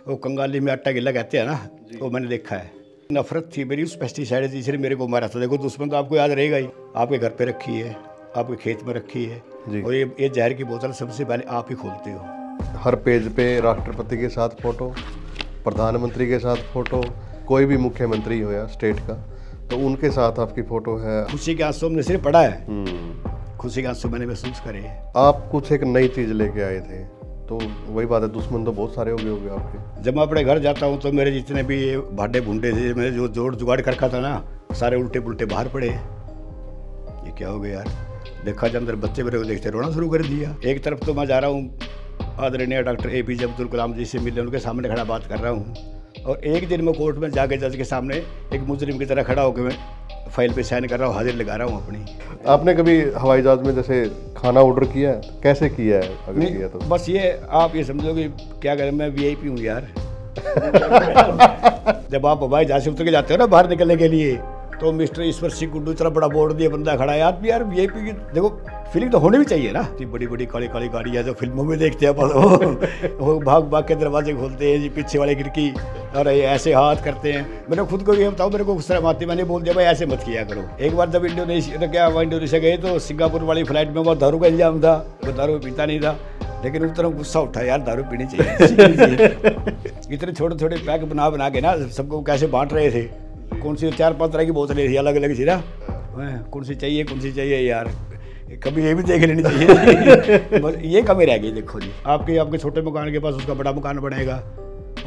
वो कंगाली में आटा गिल्ला कहते हैं ना, वो मैंने देखा है। नफरत थी मेरी उस पेस्टिसाइड से, इसलिए मेरे को मारा था। देखो दुश्मन तो आपको याद रहेगा ही, आपके घर पे रखी है, आपके खेत में रखी है, और ये जहर की बोतल सबसे पहले आप ही खोलते हो। हर पेज पे राष्ट्रपति के साथ फोटो, प्रधानमंत्री के साथ फोटो, कोई भी मुख्यमंत्री हो या स्टेट का, तो उनके साथ आपकी फोटो है। खुशी के आंसू हमने सिर्फ पढ़ा है, खुशी के आंसू मैंने महसूस करे हैं। आप कुछ एक नई चीज लेके आए थे, तो वही बात है, दुश्मन तो बहुत सारे हो गए होंगे आपके। जब मैं अपने घर जाता हूँ तो मेरे जितने भी भाडे भूडे थे, मैंने जो जोड़ जुगाड़ कर रखा था ना, सारे उल्टे पुल्टे बाहर पड़े। ये क्या हो गया यार? देखा जाए अंदर बच्चे मेरे को देखते रोना शुरू कर दिया। एक तरफ तो मैं जा रहा हूँ आदरणीय डॉक्टर APJ अब्दुल कलाम जी से मिलने, उनके सामने खड़ा बात कर रहा हूँ, और एक दिन मैं कोर्ट में जाके जज के सामने एक मुजरिम की तरह खड़ा होकर मैं फाइल पे साइन कर रहा हूँ, हाजिर लगा रहा हूँ अपनी। आपने कभी हवाई जहाज में जैसे खाना ऑर्डर किया है? कैसे किया है अगर किया तो? बस ये आप ये समझो कि क्या करें, मैं VIP हूँ यार। जब आप हवाई जहाज से उतर के जाते हो ना बाहर निकलने के लिए, तो मिस्टर ईश्वर सिंह गुड्डू इतना बड़ा बोर्ड दिया बंदा खड़ा है यार VIP की देखो फीलिंग तो होनी भी चाहिए ना। इतनी बड़ी बड़ी काली काली गाड़ी है जो फिल्मों में देखते हैं, वो भाग भाग के दरवाजे खोलते हैं जी, पीछे वाले खिड़की, और ये ऐसे हाथ करते हैं। मैंने खुद को ये बताओ, मेरे को गुस्सा आती, मैंने बोल दिया भाई ऐसे मत किया करो। एक बार जब इंडोनेशिया गए तो सिंगापुर वाली फ्लाइट में वो दारू का इल्जाम था, वो दारू पीता नहीं था, लेकिन उस तरह गुस्सा उठा यार, दारू पीनी चाहिए। इतने छोटे छोटे पैक बना के ना सबको कैसे बांट रहे थे। कौन सी 4-5 तरह की बोतलें थी अलग अलग सी ना, कौन सी चाहिए यार, कभी ये भी देख लेनी चाहिए। बस ये कमी रह गई। देखो जी, आपके छोटे मकान के पास उसका बड़ा मकान बनेगा,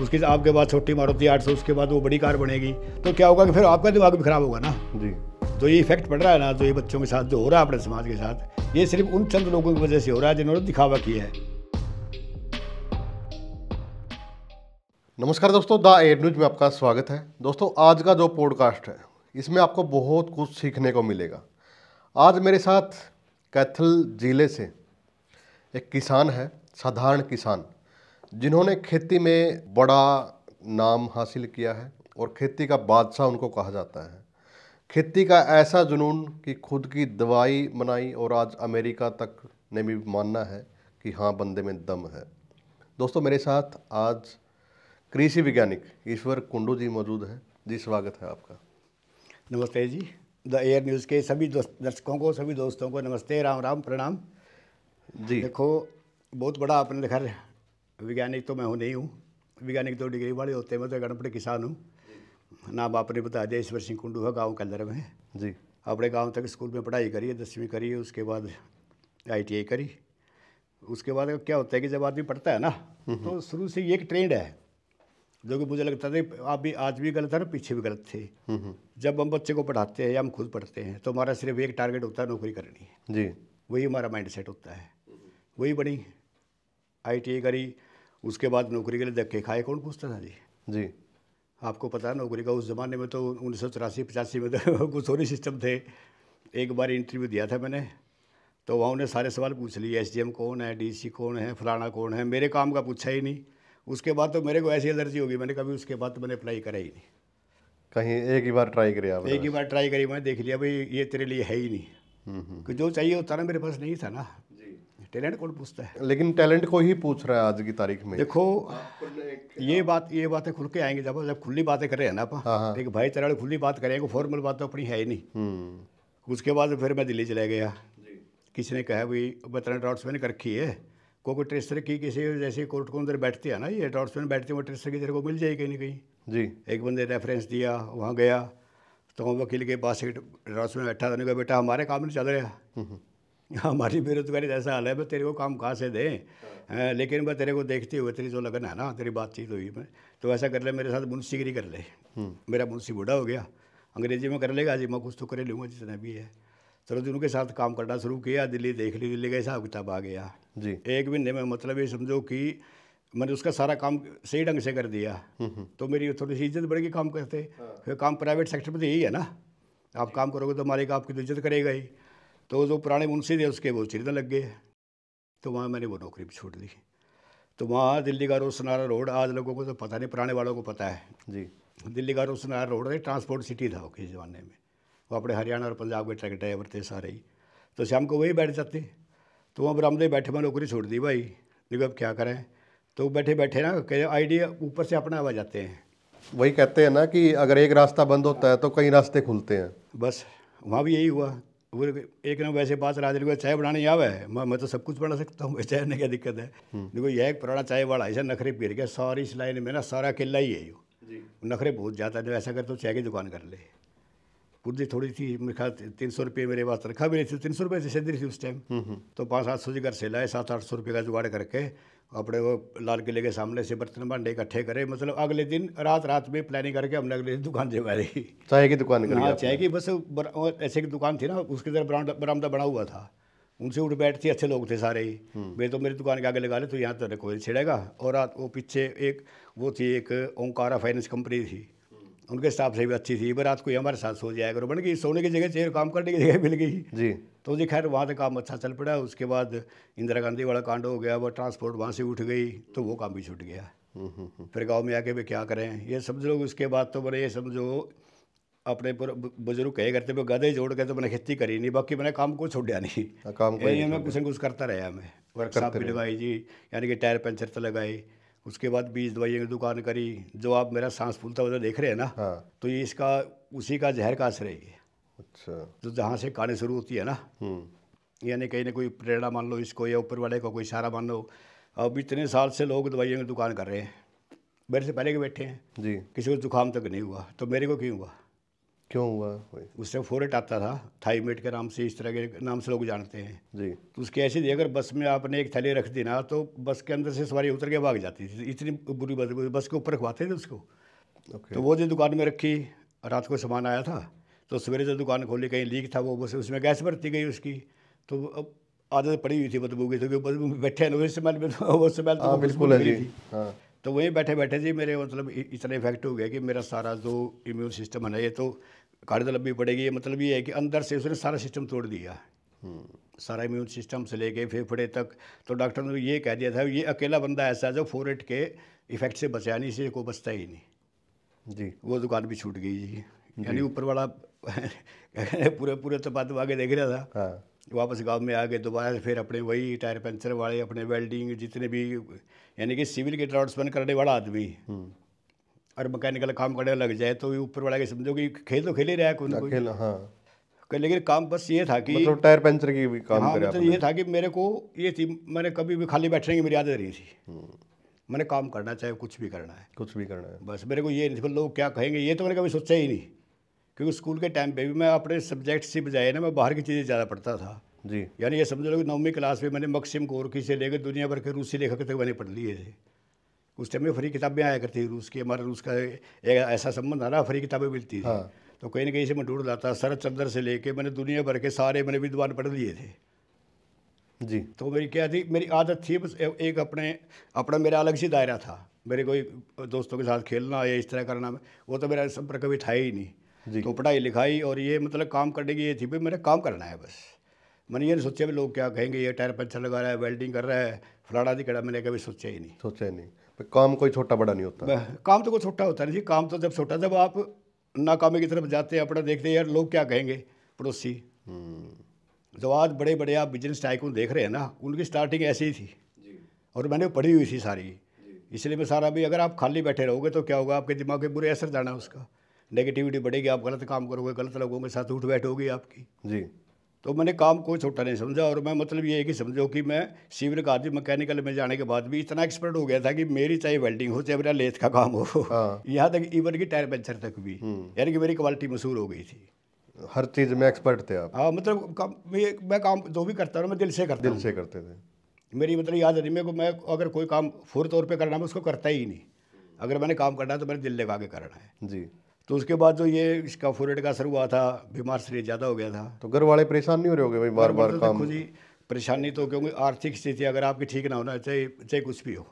उसके आपके पास छोटी मारुति 800, उसके बाद वो बड़ी कार बनेगी, तो क्या होगा कि फिर आपका दिमाग भी खराब होगा ना जी। तो ये इफेक्ट पड़ रहा है ना, तो ये बच्चों के साथ जो हो रहा है अपने समाज के साथ, ये सिर्फ उन चंद लोगों की वजह से हो रहा है जिन्होंने दिखावा किया है। नमस्कार दोस्तों, द एयर न्यूज में आपका स्वागत है। दोस्तों, आज का जो पॉडकास्ट है इसमें आपको बहुत कुछ सीखने को मिलेगा। आज मेरे साथ कैथल जिले से एक किसान है, साधारण किसान, जिन्होंने खेती में बड़ा नाम हासिल किया है और खेती का बादशाह उनको कहा जाता है। खेती का ऐसा जुनून कि खुद की दवाई बनाई और आज अमेरिका तक ने भी मानना है कि हाँ, बंदे में दम है। दोस्तों, मेरे साथ आज कृषि वैज्ञानिक ईश्वर कुंडू जी मौजूद हैं। जी, स्वागत है आपका। नमस्ते जी, द एयर न्यूज़ के सभी दर्शकों को, सभी दोस्तों को नमस्ते, राम राम, प्रणाम जी। देखो, बहुत बड़ा आपने देखा, वैज्ञानिक तो मैं हूँ नहीं हूँ, वैज्ञानिक तो डिग्री वाले होते हैं, मैं तो गणपति किसान हूँ। नाम आपने बता दिया, ईश्वर सिंह कुंडू है, गाँव कल्लर में जी। अपने गाँव तक स्कूल में पढ़ाई करी है, 10वीं करी है, उसके बाद ITI करी। उसके बाद क्या होता है कि जब आदमी पढ़ता है ना, तो शुरू से ये एक ट्रेंड है जो कि मुझे लगता था आप भी आज भी गलत है ना, पीछे भी गलत थे। जब हम बच्चे को पढ़ाते हैं या हम खुद पढ़ते हैं तो हमारा सिर्फ एक टारगेट होता है, नौकरी करनी है जी। वही हमारा माइंड सेट होता है। वही बनी, ITI करी, उसके बाद नौकरी के लिए धक्के खाए, कौन पूछता था जी जी। आपको पता है नौकरी का उस ज़माने में तो 1984-85 में तो कुछ और ही सिस्टम थे। एक बार इंटरव्यू दिया था मैंने, तो वहाँ उन्हें सारे सवाल पूछ लिए, SDM कौन है, DC कौन है, फलाना कौन है, मेरे काम का पूछा ही नहीं। उसके बाद तो मेरे को ऐसी एलर्जी होगी, मैंने कभी उसके बाद तो मैंने अप्लाई करा ही नहीं। कहीं एक ही बार ट्राई करी आपने? एक ही बार ट्राई करी, मैंने देख लिया भाई ये तेरे लिए है ही नहीं। कि जो चाहिए होता ना मेरे पास नहीं था ना जी। टैलेंट कौन पूछता है? लेकिन टैलेंट को ही पूछ रहा है आज की तारीख में। देखो, ये बातें खुल के आएंगी जब खुली बातें कर रहे हैं ना आप, एक भाई तरह खुली बात करेंगे, फॉर्मल बात तो अपनी है ही नहीं। उसके बाद फिर मैं दिल्ली चला गया। किसी ने कहा भाई बतरा ड्राफ्ट्समैन कर रखी है, कोई ट्रेसर की किसी जैसे कोर्ट को अंदर बैठते हैं ना, ये ड्राफ्ट्समैन बैठते हैं, वो ट्रेसर की तेरे को मिल जाएगी कहीं ना कहीं जी। एक बंदे रेफरेंस दिया, वहाँ गया तो वकील के पास एक ड्राफ्ट्समैन बैठा था, उन्होंने कहा बेटा हमारे काम नहीं चल रहा, हमारी बेरोजगारी जैसा हाल है, मैं तेरे को काम कहाँ से दें, लेकिन मैं तेरे को देखते हुए तेरी जो लगन है ना, तेरी बातचीत हुई में, तो ऐसा कर ले मेरे साथ मुंशीगिरी कर ले। मेरा मुंशी बूढ़ा हो गया, अंग्रेजी में कर लेगा जी, मैं कुछ तो कर लूँगा जितना भी है। चलो जी, उनके साथ काम करना शुरू किया, दिल्ली देख ली, दिल्ली का हिसाब किताब आ गया जी। एक महीने में मतलब ये समझो कि मैंने उसका सारा काम सही ढंग से कर दिया, तो मेरी थोड़ी सी इज्जत बढ़ेगी काम करते। फिर काम प्राइवेट सेक्टर में तो यही है ना, आप काम करोगे तो मालिक आपकी तो इज्जत करेगा ही। तो जो पुराने मुंशी थे उसके वो चिरने लग गए, तो वहाँ मैंने वो नौकरी भी छोड़ दी। तो वहाँ दिल्ली का रोशनारा रोड, आज लोगों को तो पता नहीं, पुराने वालों को पता है जी। दिल्ली का रोशनारा रोड है, ट्रांसपोर्ट सिटी था किस ज़माने में, वो अपने हरियाणा और पंजाब के ट्रक ड्राइवर थे सारे ही, तो शाम को वही बैठ जाते। तो वहाँ बरामदे बैठे, मैं नौकरी छोड़ दी भाई, देखो अब क्या करें। तो बैठे बैठे ना आइडिया ऊपर से अपना आ जाते हैं। वही कहते हैं ना कि अगर एक रास्ता बंद होता है तो कई रास्ते खुलते हैं। बस वहाँ भी यही हुआ। वो एक ना वैसे बात राजन को चाय बनाने आवे है, मैं तो सब कुछ बना सकता हूँ, चाय में क्या दिक्कत है। देखो यह एक पुराना चाय वाला ऐसा नखरे पी गया सारी इस लाइन में ना, सारा अकेला ही है यो, नखरे बहुत ज़्यादा है। ऐसा कर तो चाय की दुकान कर ले। पूरी थोड़ी थी मेरे ख्याल 300 रुपये मेरे पास तनख्वाह भी नहीं थी, 300 रुपये से सैलरी थी उस टाइम। तो 500-700 जी घर से लाए, 700-800 रुपये का जुगाड़ करके अपने वो लाल किले के सामने से बर्तन भांडे इकट्ठे करे। मतलब अगले दिन रात में प्लानिंग करके हमने अगले दिन दुकान जमा दी, चाय की दुकान करी हाँ आपने? चाय की। बस ऐसे की दुकान थी ना, उसके तरफ बरामदा बना हुआ था, उनसे उठ बैठते अच्छे लोग थे सारे ही। वे तो मेरी दुकान के आगे लगा ले तो यहाँ तो कोई छिड़ेगा। और रात वो पीछे एक वो थी, एक ओंकारा फाइनेंस कंपनी थी, उनके स्टाफ से भी अच्छी थी। रात को हमारे साथ सो जाएगा, और बन गई सोने की जगह चाहिए, काम करने की जगह मिल गई जी। तो जी खैर वहाँ से काम अच्छा चल पड़ा। उसके बाद इंदिरा गांधी वाला कांड हो गया, वो ट्रांसपोर्ट वहाँ से उठ गई तो वो काम भी छूट गया। फिर गांव में आके वे क्या करें ये समझ लो। उसके बाद तो मैंने ये समझो अपने बुजुर्ग कहे करते हुए गधे जोड़ के तो मैंने खेती करी नहीं, बाकी मैंने काम को छोड़ा नहीं। काम को यही मैं कुछ न कुछ करता रहा। मैं वर्कशॉप भी लगाई जी, यानी कि टायर पंचर तो लगाए। उसके बाद बीज दवाइयों की दुकान करी। जो आप मेरा सांस फूलता हुआ देख रहे हैं ना, हाँ। तो ये इसका उसी का जहर का असर है ये। अच्छा। तो जहाँ से कहानी शुरू होती है ना, यानी कहीं ना कोई प्रेरणा मान लो इसको, या ऊपर वाले का कोई इशारा मान लो। अब इतने साल से लोग दवाइयों की दुकान कर रहे हैं, मेरे से पहले के बैठे हैं जी। किसी को जुकाम तक नहीं हुआ, तो मेरे को क्यों हुआ? क्यों हुआ? उस टाइम फोरेट आता था, थाईमेट के नाम से, इस तरह के नाम से लोग जानते हैं जी। तो उसकी ऐसी थी, अगर बस में आपने एक थैली रख दी ना तो बस के अंदर से सवारी उतर के भाग जाती थी, इतनी बुरी बस के ऊपर रखवाते थे उसको। तो वो जो दुकान में रखी, रात को सामान आया था तो सवेरे जो दुकान खोली कहीं लीक था, वो बस उसमें गैस भरती गई उसकी, तो अब आदत पड़ी हुई थी बदबू की, तो बदबू में बैठे ना, उस स्मेल में वो स्मेल तो बिल्कुल है जी। थी। हाँ। तो वहीं बैठे बैठे जी मेरे मतलब इतना इफेक्ट हो गया कि मेरा सारा जो इम्यून सिस्टम है ना, ये तो गाड़ी तो लंबी पड़ेगी, ये मतलब ये है कि अंदर से उसने सारा सिस्टम तोड़ दिया, सारा इम्यून सिस्टम से लेके फेफड़े तक। तो डॉक्टर ने ये कह दिया था ये अकेला बंदा ऐसा है जो फोरेट के इफेक्ट से बचा नहीं, इसे कोई बचता ही नहीं जी। वो दुकान भी छूट गई जी। यानी ऊपर वाला पूरे तो बात आगे देख रहा था। हाँ। वापस गांव में आ गए दोबारा से, फिर अपने वही टायर पंचर वाले, अपने वेल्डिंग जितने भी, यानी कि सिविल के ट्रांसफर करने वाला आदमी और मैकेनिकल काम करने लग जाए तो ऊपर वाला के समझो कि खेल तो खेल ही रहा है कोई ना कोई। हाँ। लेकिन काम बस ये था कि मतलब टायर पंचर की भी काम हाँ, करे मतलब आपने? ये था कि मेरे को ये थी, मैंने कभी भी खाली बैठने की मेरी आदत नहीं थी। मैंने काम करना, चाहे कुछ भी करना है, कुछ भी करना है। बस मेरे को ये नहीं था लोग क्या कहेंगे, ये तो मैंने कभी सोचा ही नहीं। क्योंकि स्कूल के टाइम पे भी मैं अपने सब्जेक्ट से बजाय ना मैं बाहर की चीज़ें ज़्यादा पढ़ता था जी। यानी ये समझ लो कि 9वीं क्लास में मैंने मक्सिम गोरकी से लेकर दुनिया भर के रूसी लेखक तक मैंने पढ़ लिए थे। उस टाइम में फ्री किताबें आया करती थी रूस की, हमारा रूस का एक ऐसा संबंध आ रहा, फ्री किताबें मिलती थी। हाँ। तो कहीं ना कहीं से मैं ढूंढ लाता, शरद चंद्र से लेके मैंने दुनिया भर के सारे मैंने विद्वान पढ़ लिए थे जी। तो मेरी क्या थी, मेरी आदत थी बस एक अपना मेरा अलग सी दायरा था। मेरे कोई दोस्तों के साथ खेलना या इस तरह करना, वो तो मेरा संपर्क कभी था ही नहीं। तो पढ़ाई लिखाई और ये मतलब काम करने की ये थी भाई मैंने काम करना है बस। मैंने ये नहीं सोचा भी लोग क्या कहेंगे, ये टायर पंचर लगा रहा है, वेल्डिंग कर रहा है, फलाना दिखड़ा, मैंने कभी सोचा ही नहीं। सोचा ही नहीं। काम कोई छोटा बड़ा नहीं होता। काम तो कोई छोटा होता नहीं जी, काम तो जब छोटा, जब आप नाकामी की तरफ जाते हैं, अपना देखते हैं यार लोग क्या कहेंगे पड़ोसी। जो आज बड़े बड़े आप बिजनेस टाइकून देख रहे हैं ना, उनकी स्टार्टिंग ऐसी ही थी और मैंने पढ़ी हुई थी सारी। इसलिए मैं सारा भी, अगर आप खाली बैठे रहोगे तो क्या होगा, आपके दिमाग पे बुरे असर जाना उसका, नेगेटिविटी बढ़ेगी, आप गलत काम करोगे, गलत लोगों के साथ उठ बैठ होगी आपकी जी। तो मैंने काम कोई छोटा नहीं समझा। और मैं मतलब ये है कि समझो कि मैं सिविल का आदमी मैकेनिकल में जाने के बाद भी इतना एक्सपर्ट हो गया था कि मेरी चाहे वेल्डिंग हो चाहे मेरा लेथ का काम हो, यहाँ तक इवन की टायर पंचर तक भी, यानी कि मेरी क्वालिटी मशहूर हो गई थी। हर चीज़ में एक्सपर्ट थे आप? हाँ, मतलब मैं काम जो भी करता हूँ मैं दिल से करता हूँ। दिल से करते थे? मेरी मतलब याद नहीं, मेरे को मैं अगर कोई काम फुर तौर पे करना मैं उसको करता ही नहीं। अगर मैंने काम करना है तो मैंने दिल लगा के करना है जी। तो उसके बाद जो ये इसका फोरेट का असर हुआ था, बीमार शरीर ज़्यादा हो गया था। तो घर वाले परेशान नहीं हो रहे होगे भाई बार बार काम? देखो जी, परेशानी तो क्योंकि आर्थिक स्थिति अगर आपकी ठीक ना होना, चाहे कुछ भी हो,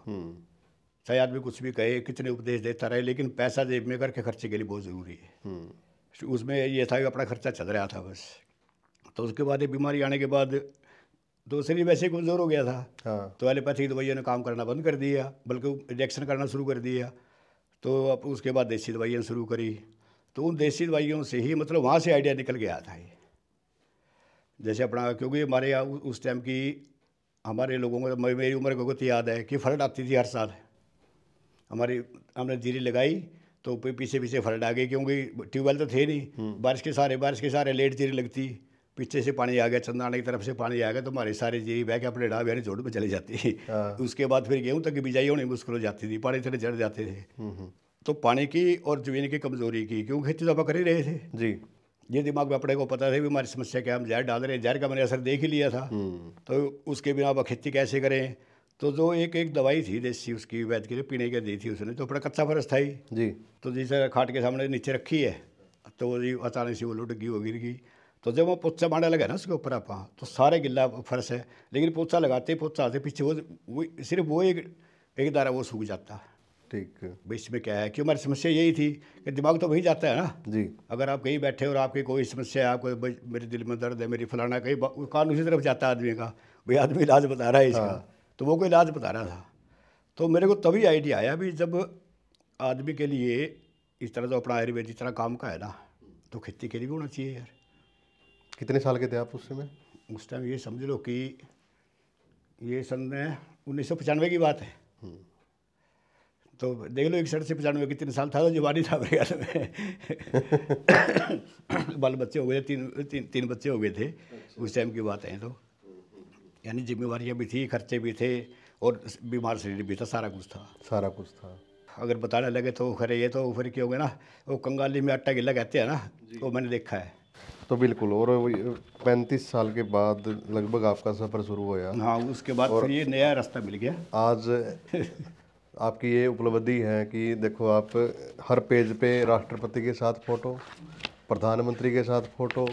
चाहे आदमी कुछ भी कहे, कितने उपदेश देता रहे, लेकिन पैसा जेब में करके खर्चे के लिए बहुत ज़रूरी है। उसमें ये था कि अपना खर्चा चल रहा था बस। तो उसके बाद ये बीमारी आने के बाद तो शरीर वैसे ही कमज़ोर हो गया था। हाँ। तो एलोपैथिक दवाइयों ने काम करना बंद कर दिया, बल्कि इंजेक्शन करना शुरू कर दिया। तो अब उसके बाद देसी दवाइयाँ शुरू करी। तो उन देसी दवाइयों से ही मतलब वहाँ से आइडिया निकल गया था ये। जैसे अपना, क्योंकि हमारे यहाँ उस टाइम की हमारे लोगों को मेरी उम्र को तो याद है कि फ्लड आती थी हर साल। हमने जीरी लगाई तो पीछे पीछे फ्लड आ गई, क्योंकि ट्यूबवेल तो थे नहीं। बारिश के सारे लेट जीरी लगती, पीछे से पानी आ गया, चंदाना की तरफ से पानी आ गया तो हमारे सारे जीरी बह के अपने डाब यानी जोड़ में चली जाती। उसके बाद फिर गेहूँ तक बिजाई होनी मुश्किल हो जाती थी, पानी थोड़े चढ़ जाते थे। तो पानी की और जमीन की कमज़ोरी की, क्योंकि खेती तो आप कर ही रहे थे जी। ये दिमाग में अपने को पता था भी हमारी समस्या क्या, हम जहर डाल रहे हैं, जहर का मैंने असर देख ही लिया था। तो उसके बिना अब खेती कैसे करें। तो जो एक दवाई थी देसी उसकी वैद्य के लिए पीने के दी थी उसने, तो अपना कच्चा फर्श था ही जी। तो जैसे खाट के सामने नीचे रखी है तो वो जी अचानक से वो लुढ़क गई, वो गिर गई। तो जब वो पोछा मारने लगा ना उसके ऊपर आप, तो सारे गिल्ला फर्श है, लेकिन पोछा लगाते पोछा आते पीछे वो सिर्फ वो एक दारा वो सूख जाता। ठीक। बीच में क्या है कि हमारी समस्या यही थी कि दिमाग तो वही जाता है ना जी। अगर आप कहीं बैठे और आपकी कोई समस्या है, आपको मेरे दिल में दर्द है, मेरी फलाना, कहीं कान उसी तरफ जाता है आदमी का, भाई आदमी इलाज बता रहा है इसका। तो वो कोई इलाज बता रहा था। तो मेरे को तभी आइडिया आया भी जब आदमी के लिए इस तरह जो अपना आयुर्वेद इस तरह काम का है ना, तो खेती के लिए भी होना चाहिए यार। कितने साल के थे आप उस समय? उस टाइम ये समझ लो कि ये सन 1995 की बात है। तो देख लो 61 से 95 कितने साल था, तो जवानी था मेरे ख्याल में। बाल बच्चे हो गए, तीन बच्चे हो गए थे उस टाइम की बात है। तो यानी जिम्मेवारियाँ भी थी, खर्चे भी थे और बीमार शरीर भी था, सारा कुछ था। सारा कुछ था। अगर बताने लगे तो खरे ये तो फिर क्या हो गया ना, वो कंगाली में आटा गिल्ला कहते हैं ना, वो मैंने देखा है। तो बिल्कुल। और 35 साल के बाद लगभग आपका सफ़र शुरू हुआ। हाँ, उसके बाद फिर ये नया रास्ता मिल गया। आज आपकी ये उपलब्धि है कि देखो आप हर पेज पे राष्ट्रपति के साथ फ़ोटो, प्रधानमंत्री के साथ फ़ोटो,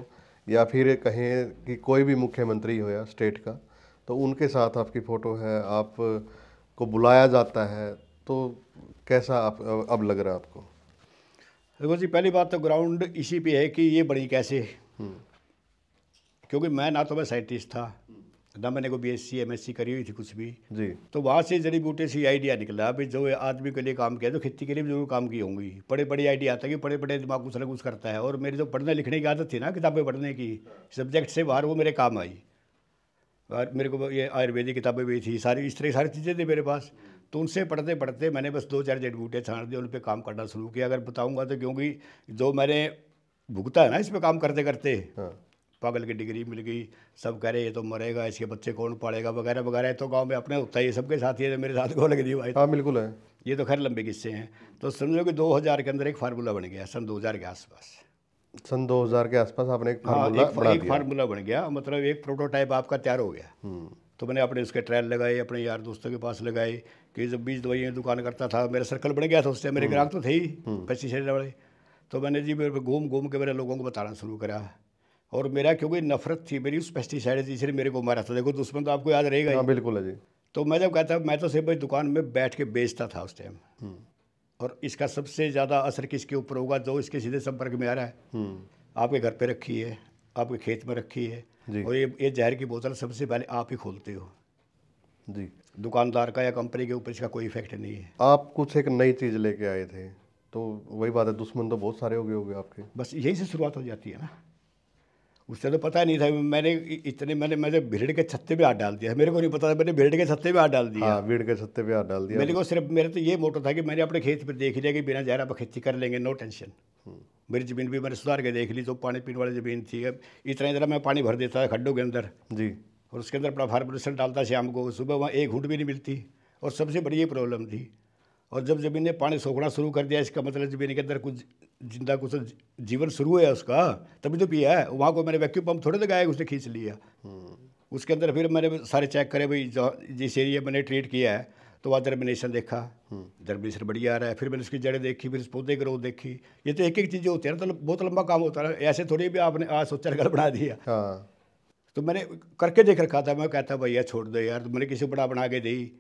या फिर कहें कि कोई भी मुख्यमंत्री हो या स्टेट का, तो उनके साथ आपकी फ़ोटो है, आप को बुलाया जाता है। तो कैसा आप अब लग रहा है आपको? देखो जी, पहली बात तो ग्राउंड इसी पे है कि ये बनी कैसे, क्योंकि मैं ना तो मैं साइंटिस्ट था ना मैंने कोई BSc MSc करी हुई थी कुछ भी जी। तो वहाँ से जड़ी बूटे से आइडिया निकला अभी जो आदमी के लिए काम किया तो खेती के लिए भी जरूर काम की होंगी। बड़े बड़े आइडिया आता है कि बड़े बड़े दिमाग कुछ ना कुछ करता है। और मेरी जो पढ़ने लिखने की आदत थी ना, किताबें पढ़ने की सब्जेक्ट से बाहर, वो मेरे काम आई। और मेरे को ये आयुर्वेदिक किताबें भी थी, सारी इस तरह की सारी चीज़ें थी मेरे पास। तो उनसे पढ़ते पढ़ते मैंने बस 2-4 जड़ी बूटे छान दिए, उन पर काम करना शुरू किया। अगर बताऊँगा तो क्योंकि जो मैंने भुगता है ना इस पर काम करते करते, पागल की डिग्री मिल गई, सब कह रहे ये तो मरेगा, इसके बच्चे कौन पालेगा वगैरह वगैरह। तो गांव में अपने होता है, ये सबके साथ ही है, मेरे साथ को लग रही भाई। हाँ बिल्कुल है। ये तो खैर लंबे किस्से हैं। तो समझो कि 2000 के अंदर एक फार्मूला बन गया, सन 2000 के आसपास। सन 2000 के आसपास आपने एक फार्मूला एक फार्मूला बन गया, मतलब एक प्रोटोटाइप आपका तैयार हो गया। तो मैंने अपने उसके ट्रायल लगाए, अपने यार दोस्तों के पास लगाए कि जब बीज दवाइयाँ दुकान करता था, मेरा सर्कल बन गया था उससे, मेरे ग्राहक तो थे ही पेस्टिसाइड वाले। तो मैंने जी मेरे घूम घूम के मेरे लोगों को बताना शुरू करा। और मेरा क्योंकि नफरत थी मेरी उस पेस्टिसाइड से, इसलिए मेरे को मारा था। देखो दुश्मन तो आपको याद रहेगा ही। बिल्कुल है जी। तो मैं जब कहता, मैं तो सिर्फ दुकान में बैठ के बेचता था उस टाइम। और इसका सबसे ज़्यादा असर किसके ऊपर होगा, जो इसके सीधे संपर्क में आ रहा है। आपके घर पे रखी है, आपके खेत में रखी है, और ये जहर की बोतल सबसे पहले आप ही खोलते हो जी। दुकानदार का या कंपनी के ऊपर इसका कोई इफेक्ट नहीं है। आप कुछ एक नई चीज़ लेके आए थे, तो वही बात है, दुश्मन तो बहुत सारे हो गए होंगे आपके। बस यही से शुरुआत हो जाती है ना। उससे तो पता नहीं था। मैंने भेड़ के छत्ते पे हाथ डाल दिया, मेरे को नहीं पता था मैंने भेड़ के छत्ते पे हाथ डाल दिया। हाँ, भेड़ के छत्ते पे हाथ डाल दिया। मेरे को सिर्फ मेरा तो ये मोटो था कि मैंने अपने खेत पर देख लिया कि बिना जहर आप खेती कर लेंगे, नो टेंशन। मेरी ज़मीन भी मैंने सुधार के देख ली, जो पानी पीने वाली ज़मीन थी। अब इतना मैं पानी भर देता था खड्डों के अंदर जी, और उसके अंदर अपना फार्मूलेशन डालता शाम को, सुबह वहाँ एक घूंट भी नहीं मिलती। और सबसे बड़ी ये प्रॉब्लम थी। और जब ज़मीन ने पानी सोखना शुरू कर दिया, इसका मतलब ज़मीन के अंदर कुछ जिंदा कुछ जीवन शुरू है उसका, तभी तो पिया है। वहाँ को मैंने वैक्यूम पंप थोड़े लगाया, उसने खींच लिया। उसके अंदर फिर मैंने सारे चेक करे भाई, जिस एरिया मैंने ट्रीट किया है तो वहाँ जर्मिनेशन देखा, जर्मिनेशन बढ़िया आ रहा है। फिर मैंने उसकी जड़ें देखी, फिर पौधे ग्रोथ देखी। ये तो एक एक चीज़ें होती है ना, तो बहुत लंबा काम होता है। ऐसे थोड़ी भी आपने आज सोचा घर बना दिया। तो मैंने करके देख रखा था। मैं कहता भैया छोड़ दो यार, तो मैंने किसी को बना के दी।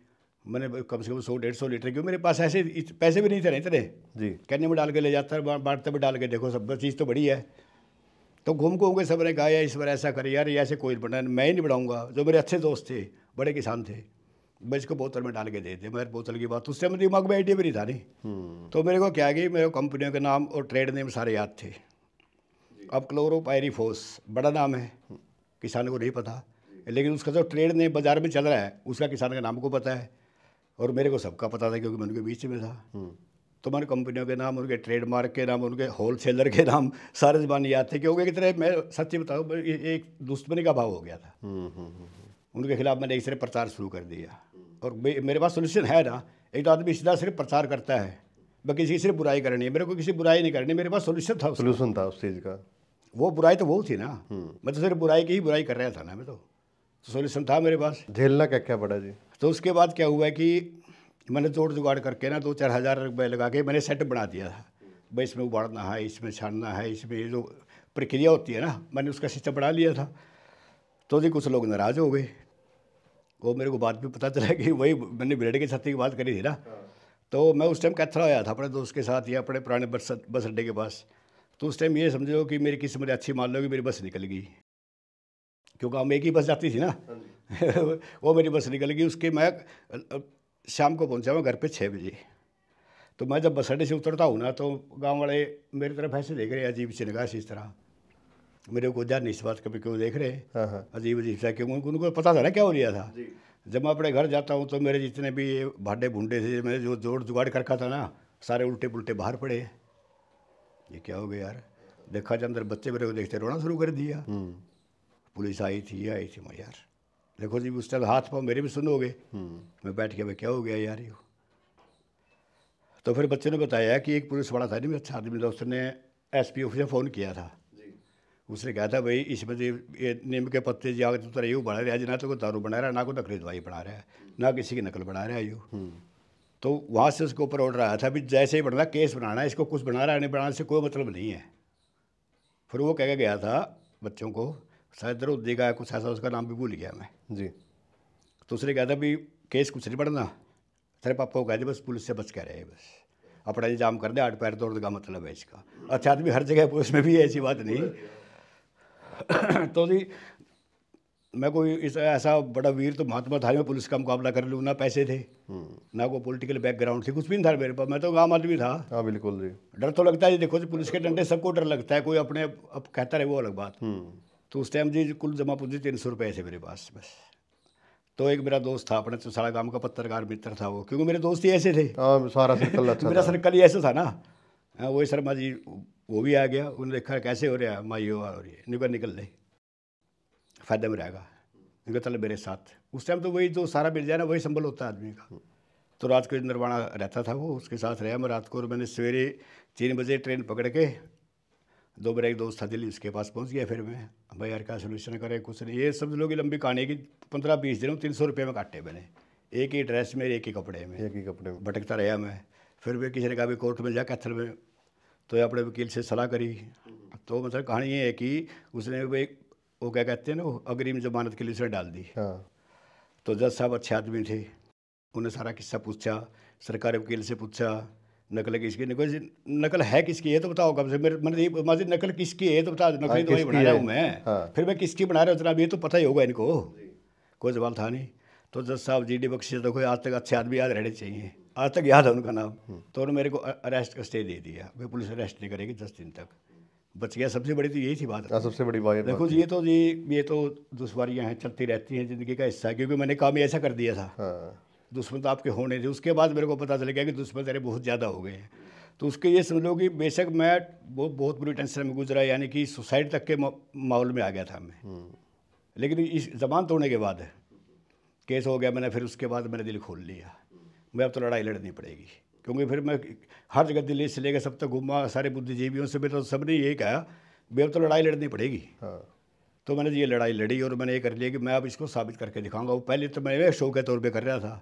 मैंने कम से कम 100-150 लीटर, क्यों मेरे पास ऐसे पैसे भी नहीं थे इतने जी, कहने में डाल के ले जाता है, बांटते में डाल के देखो सब चीज़ तो बड़ी है। तो घूम घूम के सब ने कहा यार इस बार ऐसा करे यार, ऐसे कोई बना, मैं ही नहीं बढ़ाऊँगा। जो मेरे अच्छे दोस्त थे, बड़े किसान थे, मैं इसको बोतल में डाल के दे दे। मेरे बोतल की बात उससे मेरे दिमाग में आइडिया भी नहीं था नहीं। तो मेरे को क्या कि मेरे कंपनियों के नाम और ट्रेड नेम सारे याद थे। अब क्लोरोपाइरीफोस बड़ा नाम है, किसानों को नहीं पता। लेकिन उसका जो ट्रेड ने बाज़ार में चल रहा है उसका किसान का नाम को पता है, और मेरे को सबका पता था क्योंकि मैं उनके बीच में था। तो मैंने कंपनियों के नाम, उनके ट्रेडमार्क के नाम, उनके होलसेलर के नाम सारे ज़बान याद थे, क्योंकि एक तरह मैं सच्ची बताऊँ एक दुश्मनी का भाव हो गया था। उनके खिलाफ मैंने एक तरह प्रचार शुरू कर दिया, और मेरे पास सोल्यूशन है ना। एक तो आदमी सीधा सिर्फ प्रचार करता है, मैं किसी की सिर्फ बुराई करनी है, मेरे को किसी बुराई नहीं करनी, मेरे पास सोल्यूशन था। सोल्यूशन था उस चीज़ का। वो बुराई तो वो थी ना, मैं तो सिर्फ बुराई की ही बुराई कर रहा था ना, मैं तो सोल्यूशन था मेरे पास। झेलना क्या क्या पड़ा जी? तो उसके बाद क्या हुआ कि मैंने जोड़ जुगाड़ करके ना 2-4 हज़ार रुपये लगा के मैंने सेट बना दिया था। भाई इसमें उबाड़ना है, इसमें छानना है, इसमें ये जो प्रक्रिया होती है ना, मैंने उसका सिस्टम बना लिया था। तो जी कुछ लोग नाराज़ हो गए, वो मेरे को बाद में पता चला कि वही मैंने ब्रेड की छत्ती की बात करी थी ना। तो मैं उस टाइम कैथल आया था अपने दोस्त के साथ या अपने पुराने बस अड्डे के पास। तो उस टाइम ये समझो कि मेरी किस्मत अच्छी, मान लो कि मेरी बस निकल गई, क्योंकि हम एक ही बस जाती थी ना। वो मेरी बस निकल गई, उसके मैं शाम को पहुंचा मैं घर पे 6 बजे। तो मैं जब बस अड्डे से उतरता हूँ ना, तो गांव वाले मेरी तरफ ऐसे देख रहे हैं अजीब सी निगाह से, इस तरह मेरे को जान नहीं इस बात कभी क्यों देख रहे हैं अजीब अजीब सा, क्योंकि उनको पता था ना क्या हो रहा था। जब मैं अपने घर जाता हूँ तो मेरे जितने भी भाडे भूडे थे, मैंने जो जोड़ जुगाड़ कर रखा था ना, सारे उल्टे पुल्टे बाहर पड़े। ये क्या हो गया यार, देखा जाए अंदर बच्चे मेरे को देखते रोना शुरू कर दिया। पुलिस आई थी मैं यार देखो जी, उस टाइम हाथ पाँव मेरे भी सुन हो गए। मैं बैठ के, मैं क्या हो गया यार ये। तो फिर बच्चे ने बताया कि एक पुलिस वाला था नहीं, अच्छा आदमी था, उसने एसपी ऑफिस से फ़ोन किया था। उसने कहा था भाई इसमें ये नीम के पत्ते जी आगे तो यूँ बना रहा है, ना तो कोई दारू बना रहा है, ना कोई नकली दवाई बना रहा है, ना किसी की नकल बना रहा है यूँ। तो वहाँ से उसके ऊपर ऑर्डर आया था भी जैसे ही बनना केस बनाना है, इसको कुछ बना रहा है नहीं बनाने से कोई मतलब नहीं है। फिर वो कह गया था बच्चों को, शायद दरुद देगा कुछ ऐसा, उसका नाम भी भूल गया मैं जी। तो उसने कहा था भी केस कुछ नहीं बढ़ना, तेरे पापा को कह दे बस पुलिस से बच के रहे, बस अपना इंतजाम कर दे, 8 पैर तोड़ का मतलब है इसका। अच्छा आदमी हर जगह पुलिस में भी है, ऐसी बात नहीं। तो जी मैं कोई इस ऐसा बड़ा वीर तो महात्मा था मैं पुलिस का मुकाबला कर लूँ, ना पैसे थे ना कोई पॉलिटिकल बैकग्राउंड थी, कुछ भी नहीं था मेरे पास, मैं तो आम आदमी था। हाँ बिल्कुल जी। डर तो लगता है जी, देखो जी पुलिस के डंडे सबको डर लगता है, कोई अपने अब कहता रहे वो अलग बात। तो उस टाइम जी कुल जमा पूंजी 300 रुपये थे मेरे पास बस। तो एक मेरा दोस्त था अपने चौसाड़ा गांव का पत्रकार मित्र था वो, क्योंकि मेरे दोस्त ही ऐसे थे। हाँ सारा सर्कल अच्छा मेरा था। सर्कल ही ऐसा था ना। वही शर्मा जी वो भी आ गया, उन्होंने देखा कैसे हो रहा है, माई हो रही है, निकल ले फायदे में रहेगा, निकल चल मेरे साथ। उस टाइम तो वही जो सारा मिल जाए ना वही संबल होता है आदमी का। तो रात को नरवाना रहता था वो, उसके साथ रहा मैं रात को, और मैंने सवेरे 3 बजे ट्रेन पकड़ के 2 मेरा एक दोस्त था दिल्ली, उसके पास पहुंच गया। फिर मैं भाई यार क्या सोल्यूशन करें, कुछ नहीं, ये सब लोग लंबी कहानी की 15-20 दिन 300 रुपये में काटे मैंने, एक ही ड्रेस में, एक ही कपड़े में, एक ही कपड़े में भटकता रहा मैं। फिर भी किसी ने कहा भी कोर्ट में जा कैथल में, तो अपने वकील से सलाह करी। तो मतलब कहानी ये है कि उसने वो क्या कहते हैं ना, अग्रिम जमानत के लिए उसने डाल दी। तो जज साहब अच्छे आदमी थे, उन्हें सारा किस्सा पूछा, सरकारी वकील से पूछा नकल किसकी, नकल है किसकी है तो बताओ, कब से मेरे नकल किसकी है तो बता, नकली दवाई बना रहा हूँ मैं। फिर मैं किसकी बना रहा हूँ जनाब, ये तो पता ही होगा इनको। कोई जवाब था नहीं। तो जज साहब GD बख्शी तो कोई आज तक अच्छे आदमी याद रहने चाहिए, आज तक याद है उनका नाम। तो उन्होंने मेरे को अरेस्ट का स्टे दे दिया, भाई पुलिस अरेस्ट नहीं करेगी 10 दिन तक, बच गया। सबसे बड़ी तो यही थी बात। सबसे बड़ी बात देखो जी ये तो दुश्वारियाँ हैं, चलती रहती हैं, ज़िंदगी का हिस्सा है, क्योंकि मैंने काम ही ऐसा कर दिया था। दुश्मन तो आपके होने थे, उसके बाद मेरे को पता चल गया कि दुश्मन तेरे बहुत ज़्यादा हो गए हैं। तो उसके ये समझ लो कि बेशक मैं बहुत बुरी टेंशन में गुजरा, यानी कि सुसाइड तक के माहौल में आ गया था मैं। लेकिन इस जबान तोड़ने के बाद केस हो गया, मैंने फिर उसके बाद मैंने दिल खोल लिया, मैं अब तो लड़ाई लड़नी पड़ेगी। क्योंकि फिर मैं हर जगह दिल्ली से लेकर सब तक घूमा, सारे बुद्धिजीवियों से भी, तो सब ने यही कहा भाई अब तो लड़ाई लड़नी पड़ेगी। तो मैंने ये लड़ाई लड़ी, और मैंने ये कर लिया कि मैं अब इसको साबित करके दिखाऊंगा। वो पहले तो मैं शो के तौर पे कर रहा था,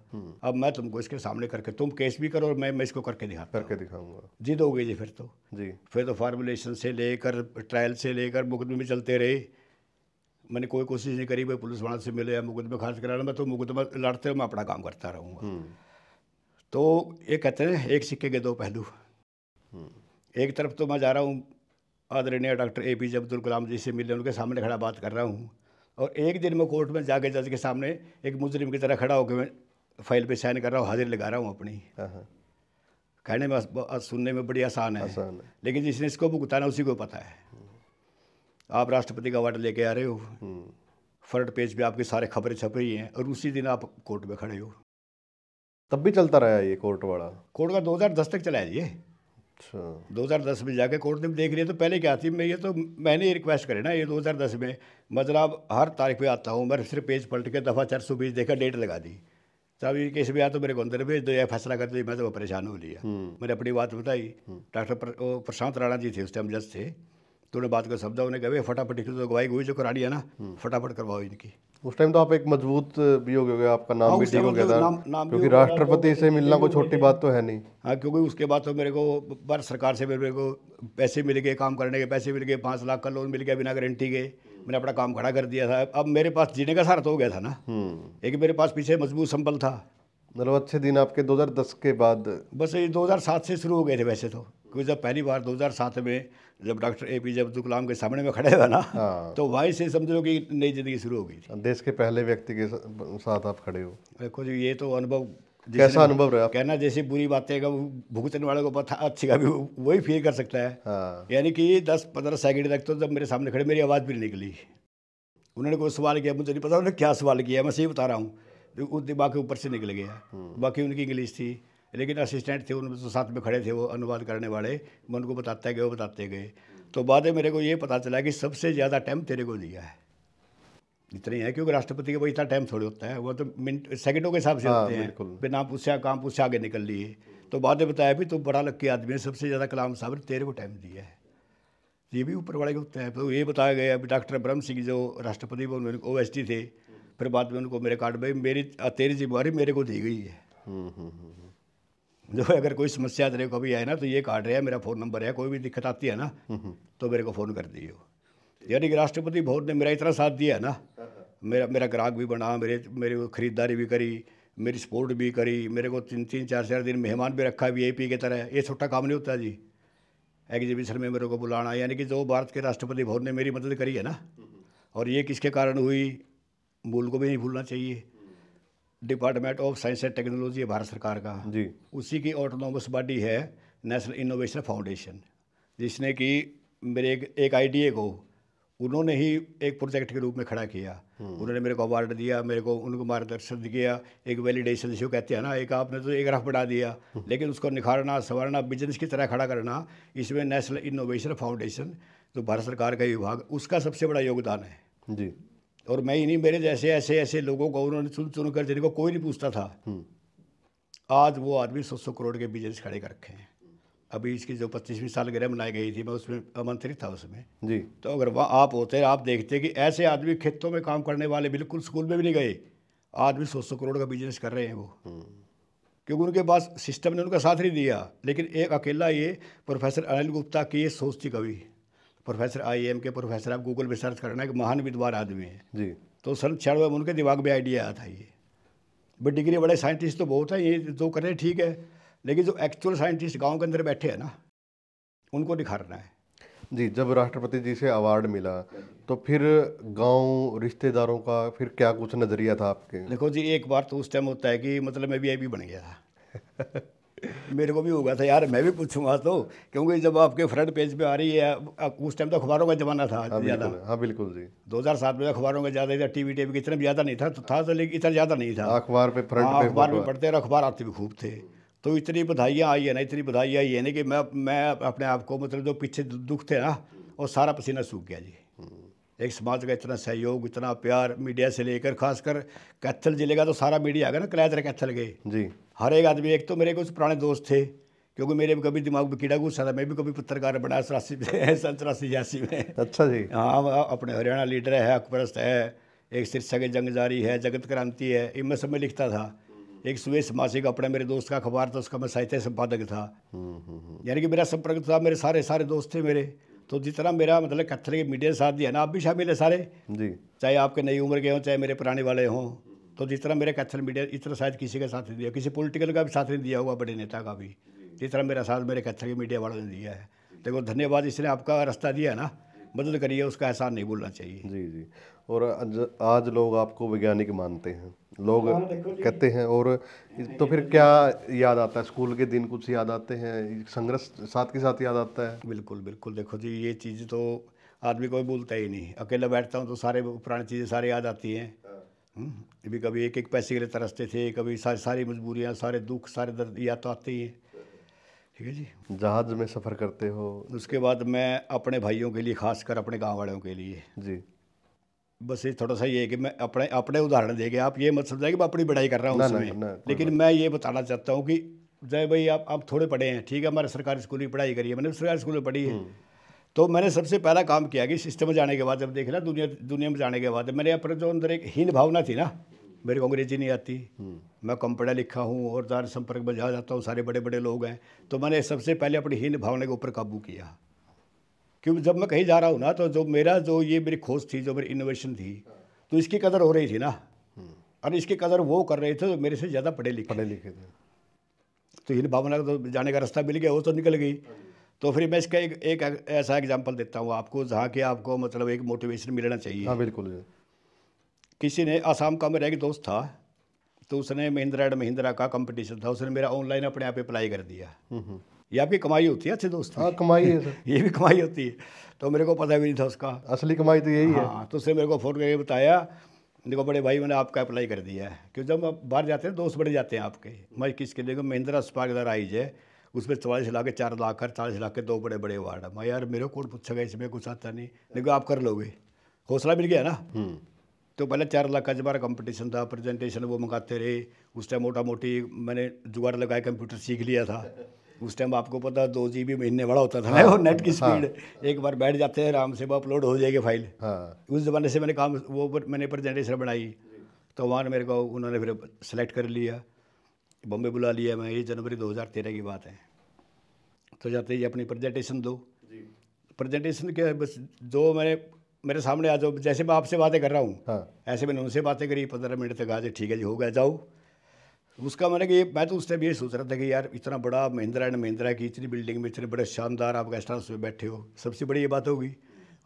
अब मैं तुमको इसके सामने करके, तुम केस भी करो और मैं इसको करके दिखाऊंगा। जिद हो गई जी फिर तो जी। फिर तो फार्मुलेशन से लेकर ट्रायल से लेकर मुकदमे में चलते रहे। मैंने कोई कोशिश नहीं करी भाई पुलिस वालों से मिले या मुकदमे खारिज कराना, मैं तो मुकदमा लड़ते हुए मैं अपना काम करता रहूँगा। तो ये कहते हैं एक सिक्के के 2 पहलू। एक तरफ तो मैं जा रहा हूँ आदरणीय डॉक्टर APJ अब्दुल कलाम जी से मिलने, उनके सामने खड़ा बात कर रहा हूँ, और एक दिन मैं कोर्ट में जाके जज के सामने एक मुजरिम की तरह खड़ा होकर मैं फाइल पे साइन कर रहा हूँ, हाजिर लगा रहा हूँ अपनी। कहने में सुनने में बड़ी आसान है, लेकिन जिसने इसको भुगताना उसी को पता है। आप राष्ट्रपति का अवार्ड लेके आ रहे हो, फ्रंट पेज पे आपकी सारे खबरें छप रही हैं और उसी दिन आप कोर्ट में खड़े हो। तब भी चलता रहा ये कोर्ट वाला? कोर्ट का 2010 तक चला है ये। अच्छा। 2010 में जाके कोर्ट ने देख लिया। तो पहले क्या थी, मैं ये तो मैंने ये रिक्वेस्ट करे ना, ये 2010 में मतलब हर तारीख पे आता हूँ मैं, सिर्फ पेज पलट के दफ़ा 420 देखा, डेट लगा दी, तब ये केस भी आया तो मेरे को अंदर भेज दो या फैसला कर दो। मैं तो परेशान हो लिया। मैंने अपनी बात बताई। डॉक्टर प्रशांत राणा जी थे उस टाइम जज थे, तो उन्हें बात को समझा। उन्हें कहा फटाफट तो गवाही हुई जो करानी है ना, फटाफट करवाओ इनकी। उस टाइम तो आप एक मजबूत भी हो गए, आपका नाम भी उस ठीक हो टाइम गया तो था, नाम भी क्योंकि हो गया था, राष्ट्रपति से मिलना कोई छोटी बात तो है नहीं। हाँ, क्योंकि उसके बाद तो मेरे को भारत सरकार से मेरे को पैसे मिल गए, काम करने के पैसे मिल गए, 5 लाख का लोन मिल गया बिना गारंटी के। मैंने अपना काम खड़ा कर दिया था। अब मेरे पास जीने का सहारा तो हो गया था ना। एक मेरे पास पीछे मजबूत संबल था। मतलब अच्छे दिन आपके 2010 के बाद? बस ये 2007 से शुरू हो गए थे वैसे तो, क्योंकि जब पहली बार 2007 में जब डॉक्टर APJ अब्दुल कलाम के सामने में खड़े हुआ ना, हाँ। तो वहीं से समझो कि नई जिंदगी शुरू हो गई थी। देश के पहले व्यक्ति के साथ आप खड़े हो। देखो जी, ये तो अनुभव कैसा अनुभव रहा? कहना जैसे बुरी बातें का भुगतने वाले को पता, अच्छी का भी वही फील कर सकता है। हाँ। यानी कि 10-15 सेकंड तक तो जब मेरे सामने खड़े मेरी आवाज़ भी नहीं निकली। उन्होंने कोई सवाल किया, मुझे नहीं पता उन्होंने क्या सवाल किया, मैं सही बता रहा हूँ, उस दिमाग के ऊपर से निकल गया। बाकी उनकी इंग्लिश थी, लेकिन असिस्टेंट थे उनमें तो साथ में खड़े थे वो अनुवाद करने वाले, मैं उनको बताते गए, वो बताते गए। तो बाद में मेरे को ये पता चला कि सबसे ज़्यादा टाइम तेरे को दिया है। इतना ही है, क्योंकि राष्ट्रपति का वो इतना टाइम थोड़ी होता है, वो तो मिनट सेकंडों के हिसाब से होते हैं। बिना पूछा काम पूछा आगे निकल लिए। तो बाद में बताया भी तो बड़ा लक्की आदमी है, सबसे ज़्यादा कलाम साहब ने तेरे को टाइम दिया है। ये भी ऊपर वाले के होता है। तो ये बताया गया अभी डॉक्टर ब्रह्म सिंह जो राष्ट्रपति OSD थे, फिर बाद में उनको मेरे कार्ड में मेरी तेरी जिम्मेवारी मेरे को दी गई है। जो अगर कोई समस्या तेरे को कभी आए ना, तो ये कार्ड है, मेरा फ़ोन नंबर है, कोई भी दिक्कत आती है ना तो मेरे को फ़ोन कर दियो। यानी कि राष्ट्रपति भवन ने मेरा इतना साथ दिया है ना, मेरा ग्राहक भी बना, मेरी खरीदारी भी करी, मेरी सपोर्ट भी करी, मेरे को 3-3, 4-4 दिन मेहमान भी रखा VIP के तरह। ये छोटा काम नहीं होता जी, एग्जीबिशन में मेरे को बुलाना। यानी कि जो भारत के राष्ट्रपति भवन ने मेरी मदद करी है ना, और ये किसके कारण हुई, मूल को भी नहीं भूलना चाहिए। Department of science and technology है भारत सरकार का जी, उसी की ऑटोनोमस बॉडी है नेशनल इनोवेशन फाउंडेशन, जिसने कि मेरे एक आइडिया को उन्होंने ही एक प्रोजेक्ट के रूप में खड़ा किया। उन्होंने मेरे को अवार्ड दिया, मेरे को उनको मार्गदर्शन किया, एक वैलिडेशन जिसको कहते हैं ना, एक आपने तो एक रफ बढ़ा दिया, लेकिन उसको निखारना, संवारना, बिजनेस की तरह खड़ा करना, इसमें नेशनल इनोवेशन फाउंडेशन जो भारत सरकार का विभाग, उसका सबसे बड़ा योगदान है जी। और मैं ही नहीं, मेरे जैसे ऐसे लोगों को उन्होंने चुन चुन कर, जिनको कोई नहीं पूछता था, आज वो आदमी 100 करोड़ के बिजनेस खड़े कर रखे हैं। अभी इसकी जो 25वीं सालगिरह मनाई गई थी, मैं उसमें आमंत्रित था उसमें जी। तो अगर वहाँ आप होते, आप देखते कि ऐसे आदमी खेतों में काम करने वाले, बिल्कुल स्कूल में भी नहीं गए, आदमी 100 करोड़ का बिजनेस कर रहे हैं वो, क्योंकि उनके पास सिस्टम ने उनका साथ नहीं दिया। लेकिन एक अकेला ये प्रोफेसर अनिल गुप्ता की ये सोच थी कभी, प्रोफेसर IIM के प्रोफेसर, आप गूगल पे सर्च करना, एक महान विद्वान आदमी है जी। तो सन 96 में उनके दिमाग में आइडिया आया था ये। बट डिग्री वाले साइंटिस्ट तो बहुत है, ये जो कर रहे हैं ठीक है, लेकिन जो एक्चुअल साइंटिस्ट गांव के अंदर बैठे हैं ना, उनको निखारना है जी। जब राष्ट्रपति जी से अवार्ड मिला तो फिर गांव रिश्तेदारों का फिर क्या कुछ नज़रिया था आपके? देखो जी, एक बार तो उस टाइम होता है कि मतलब मैं VIP बन गया था मेरे को भी होगा था यार, मैं भी पूछूंगा तो, क्योंकि जब आपके फ्रंट पेज पे आ रही है, उस टाइम तो अखबारों का जमाना था ज़्यादा। हाँ बिल्कुल जी। 2007 में अखबारों का ज़्यादा था, TV की इतना ज़्यादा नहीं था, तो था तो लेकिन इतना ज़्यादा नहीं था। अखबार पे फ्रंट पे अखबार में पढ़ते और अखबार आते भी खूब थे। तो इतनी बधाइयाँ आई है ना, इतनी बधाइयाँ आई है ना कि मैं अपने आप को, मतलब जो पीछे दुख थे ना, वो सारा पसीना सूख गया जी। एक समाज का इतना सहयोग, इतना प्यार, मीडिया से लेकर, खासकर कैथल जिले का तो सारा मीडिया आ गया ना, कलैदर कैथल के जी। हर एक आदमी, एक तो मेरे कुछ पुराने दोस्त थे, क्योंकि मेरे भी कभी दिमाग में कीड़ा घुसा था, मैं भी कभी पत्रकार बना 83-84 में। अच्छा जी। हाँ, अपने हरियाणा लीडर है, हकपरस्त है, एक शीर्षक जंग जारी है, जगत क्रांति है, इनमें सब में लिखता था। एक सुवेश मासिक अपने मेरे दोस्त का अखबार था, उसका मैं साहित्य संपादक था। यानी कि मेरा संपर्क था, मेरे सारे दोस्त थे मेरे। तो जितना मेरा मतलब कैथल के मीडिया साथ दिया ना, आप भी शामिल है सारे जी, चाहे आपके नई उम्र के हों, चाहे मेरे पुराने वाले हों। तो जितना मेरा कैथल मीडिया, इतना शायद किसी का साथ नहीं दिया, किसी पॉलिटिकल का भी साथ नहीं दिया हुआ, बड़े नेता का भी, जितना मेरा साथ मेरे कैथल के मीडिया वालों ने दिया है। देखो धन्यवाद, इसने आपका रास्ता दिया है ना, मदद करिए, उसका एहसान नहीं भूलना चाहिए जी जी। और आज लोग आपको वैज्ञानिक मानते हैं, लोग कहते हैं। और तो फिर क्या याद आता है? स्कूल के दिन कुछ याद आते हैं? संघर्ष साथ के साथ याद आता है? बिल्कुल बिल्कुल। देखो जी, ये चीज़ तो आदमी कोई बोलता ही नहीं, अकेला बैठता हूँ तो सारे पुरानी चीज़ें सारी याद आती हैं। कभी कभी एक एक पैसे के लिए तरसते थे, कभी सारी सारी मजबूरियाँ, सारे दुख, सारे दर्द याद तो आते ही हैं। ठीक है जी। जहाज में सफ़र करते हो। उसके बाद मैं अपने भाइयों के लिए, खासकर अपने गांव वालों के लिए जी। बस ये थोड़ा सा ये है कि मैं अपने अपने उदाहरण देके, आप ये मत समझिए कि मैं अपनी बड़ाई कर रहा हूँ ना, उसमें, ना, लेकिन मैं ये बताना चाहता हूँ कि जय भाई आप थोड़े पढ़े हैं, ठीक है, हमारे सरकारी स्कूल में पढ़ाई करी है, मैंने सरकारी स्कूल में पढ़ी है। तो मैंने सबसे पहला काम किया कि सिस्टम में जाने के बाद, जब देख ना दुनिया में जाने के बाद, मैंने अपने जो अंदर एक हीन भावना थी ना, मेरे को अंग्रेजी नहीं आती, मैं कम पढ़ा लिखा हूँ और ज़्यादा संपर्क में जा जाता हूँ, सारे बड़े बड़े लोग हैं, तो मैंने सबसे पहले अपनी हीन भावना के ऊपर काबू किया। क्योंकि जब मैं कहीं जा रहा हूँ ना, तो जो ये मेरी खोज थी, जो मेरी इनोवेशन थी, तो इसकी कदर हो रही थी ना, और इसकी कदर वो कर रहे थे जो मेरे से ज़्यादा पढ़े लिखे थे। तो हीन भावना तो जाने का रास्ता मिल गया, वो तो निकल गई। तो फिर मैं इसका एक ऐसा एग्जांपल देता हूँ आपको, जहाँ के आपको मतलब एक मोटिवेशन मिलना चाहिए। हाँ बिल्कुल। किसी ने आसाम का मेरा एक दोस्त था, तो उसने महिंद्रा एंड महिंद्रा का कंपटीशन था, उसने मेरा ऑनलाइन अपने आप अप्लाई कर दिया। ये आपकी कमाई होती है अच्छे दोस्त। हाँ कमाई है सर। ये भी कमाई होती है, तो मेरे को पता भी नहीं था उसका। असली कमाई तो यही है। हाँ, तो उसने मेरे को फ़ोन करके बताया, देखो बड़े भाई मैंने आपका अप्लाई कर दिया है। क्योंकि जब आप बाहर जाते हैं दोस्त बढ़ जाते हैं आपके। मैं किसके देखो महिंद्रा स्पार्क राइज है, उसमें 44 लाख के 4 लाख कर 40 लाख के 2 बड़े बड़े अवार्ड है। मैं यार मेरे को कौन पूछेगा, इसमें कुछ आता नहीं, देखो आप कर लोगे, हौसला मिल गया ना। तो पहले 4 लाख का जब हमारा कंपटीशन था, प्रेजेंटेशन वो मंगाते रहे। उस टाइम मोटा मोटी मैंने जुगाड़ लगाया, कंप्यूटर सीख लिया था। उस टाइम आपको पता 2 GB महीने बड़ा होता था ना, वो नेट की स्पीड। एक बार बैठ जाते हैं आराम से, वो अपलोड हो जाएगी फाइल। उस ज़माने से मैंने मैंने प्रेजेंटेशन बनाई। तो वहाँ मेरे को उन्होंने फिर सेलेक्ट कर लिया, बॉम्बे बुला लिया। मैं ये जनवरी 2013 की बात है। तो जाते ही अपनी प्रेजेंटेशन दो। प्रेजेंटेशन के बस जो मेरे सामने आ जाओ, जैसे मैं आपसे बातें कर रहा हूँ, ऐसे मैंने उनसे बातें करी 15 मिनट तक। आज ठीक है जी, हो गया, जाओ। उसका मैंने कि मैं तो उस टाइम ये सोच रहा था कि यार इतना बड़ा महिंद्रा एंड महिंद्रा की इतनी बिल्डिंग में इतने बड़े शानदार आप गेस्ट हाउस में बैठे हो, सबसे बड़ी ये बात होगी।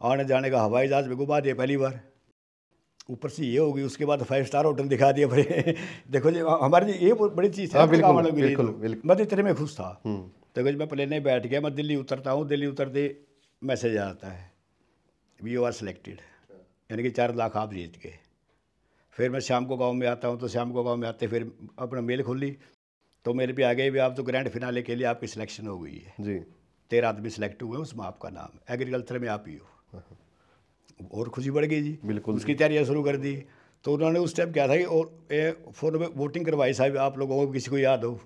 आने जाने का हवाई जहाज में घुमा दिया पहली बार, ऊपर से ये होगी, उसके बाद 5 स्टार होटल दिखा दिया भाई। देखो जी हमारे लिए ये बड़ी चीज़ है। मैं तो इतने में खुश था। देखो जी मैं प्लेन में बैठ गया, मैं दिल्ली उतरता हूँ, दिल्ली उतरते मैसेज आता है, यू आर सिलेक्टेड, यानी कि 4 लाख आप जीत गए। फिर मैं शाम को गांव में आता हूँ, तो शाम को गांव में आते फिर अपना मेल खोली, तो मेरे पे आ गए भी आप तो ग्रैंड फिनाले के लिए आपकी सिलेक्शन हो गई है जी, 13 आदमी सिलेक्ट हुए, उसमें आपका नाम, एग्रीकल्चर में आप ही हो। और खुशी बढ़ गई जी, बिल्कुल। उसकी तैयारियाँ शुरू कर दी। तो उन्होंने उस टाइम क्या था कि और फ़ोन में वोटिंग करवाई साहब, आप लोगों को किसी को याद हो,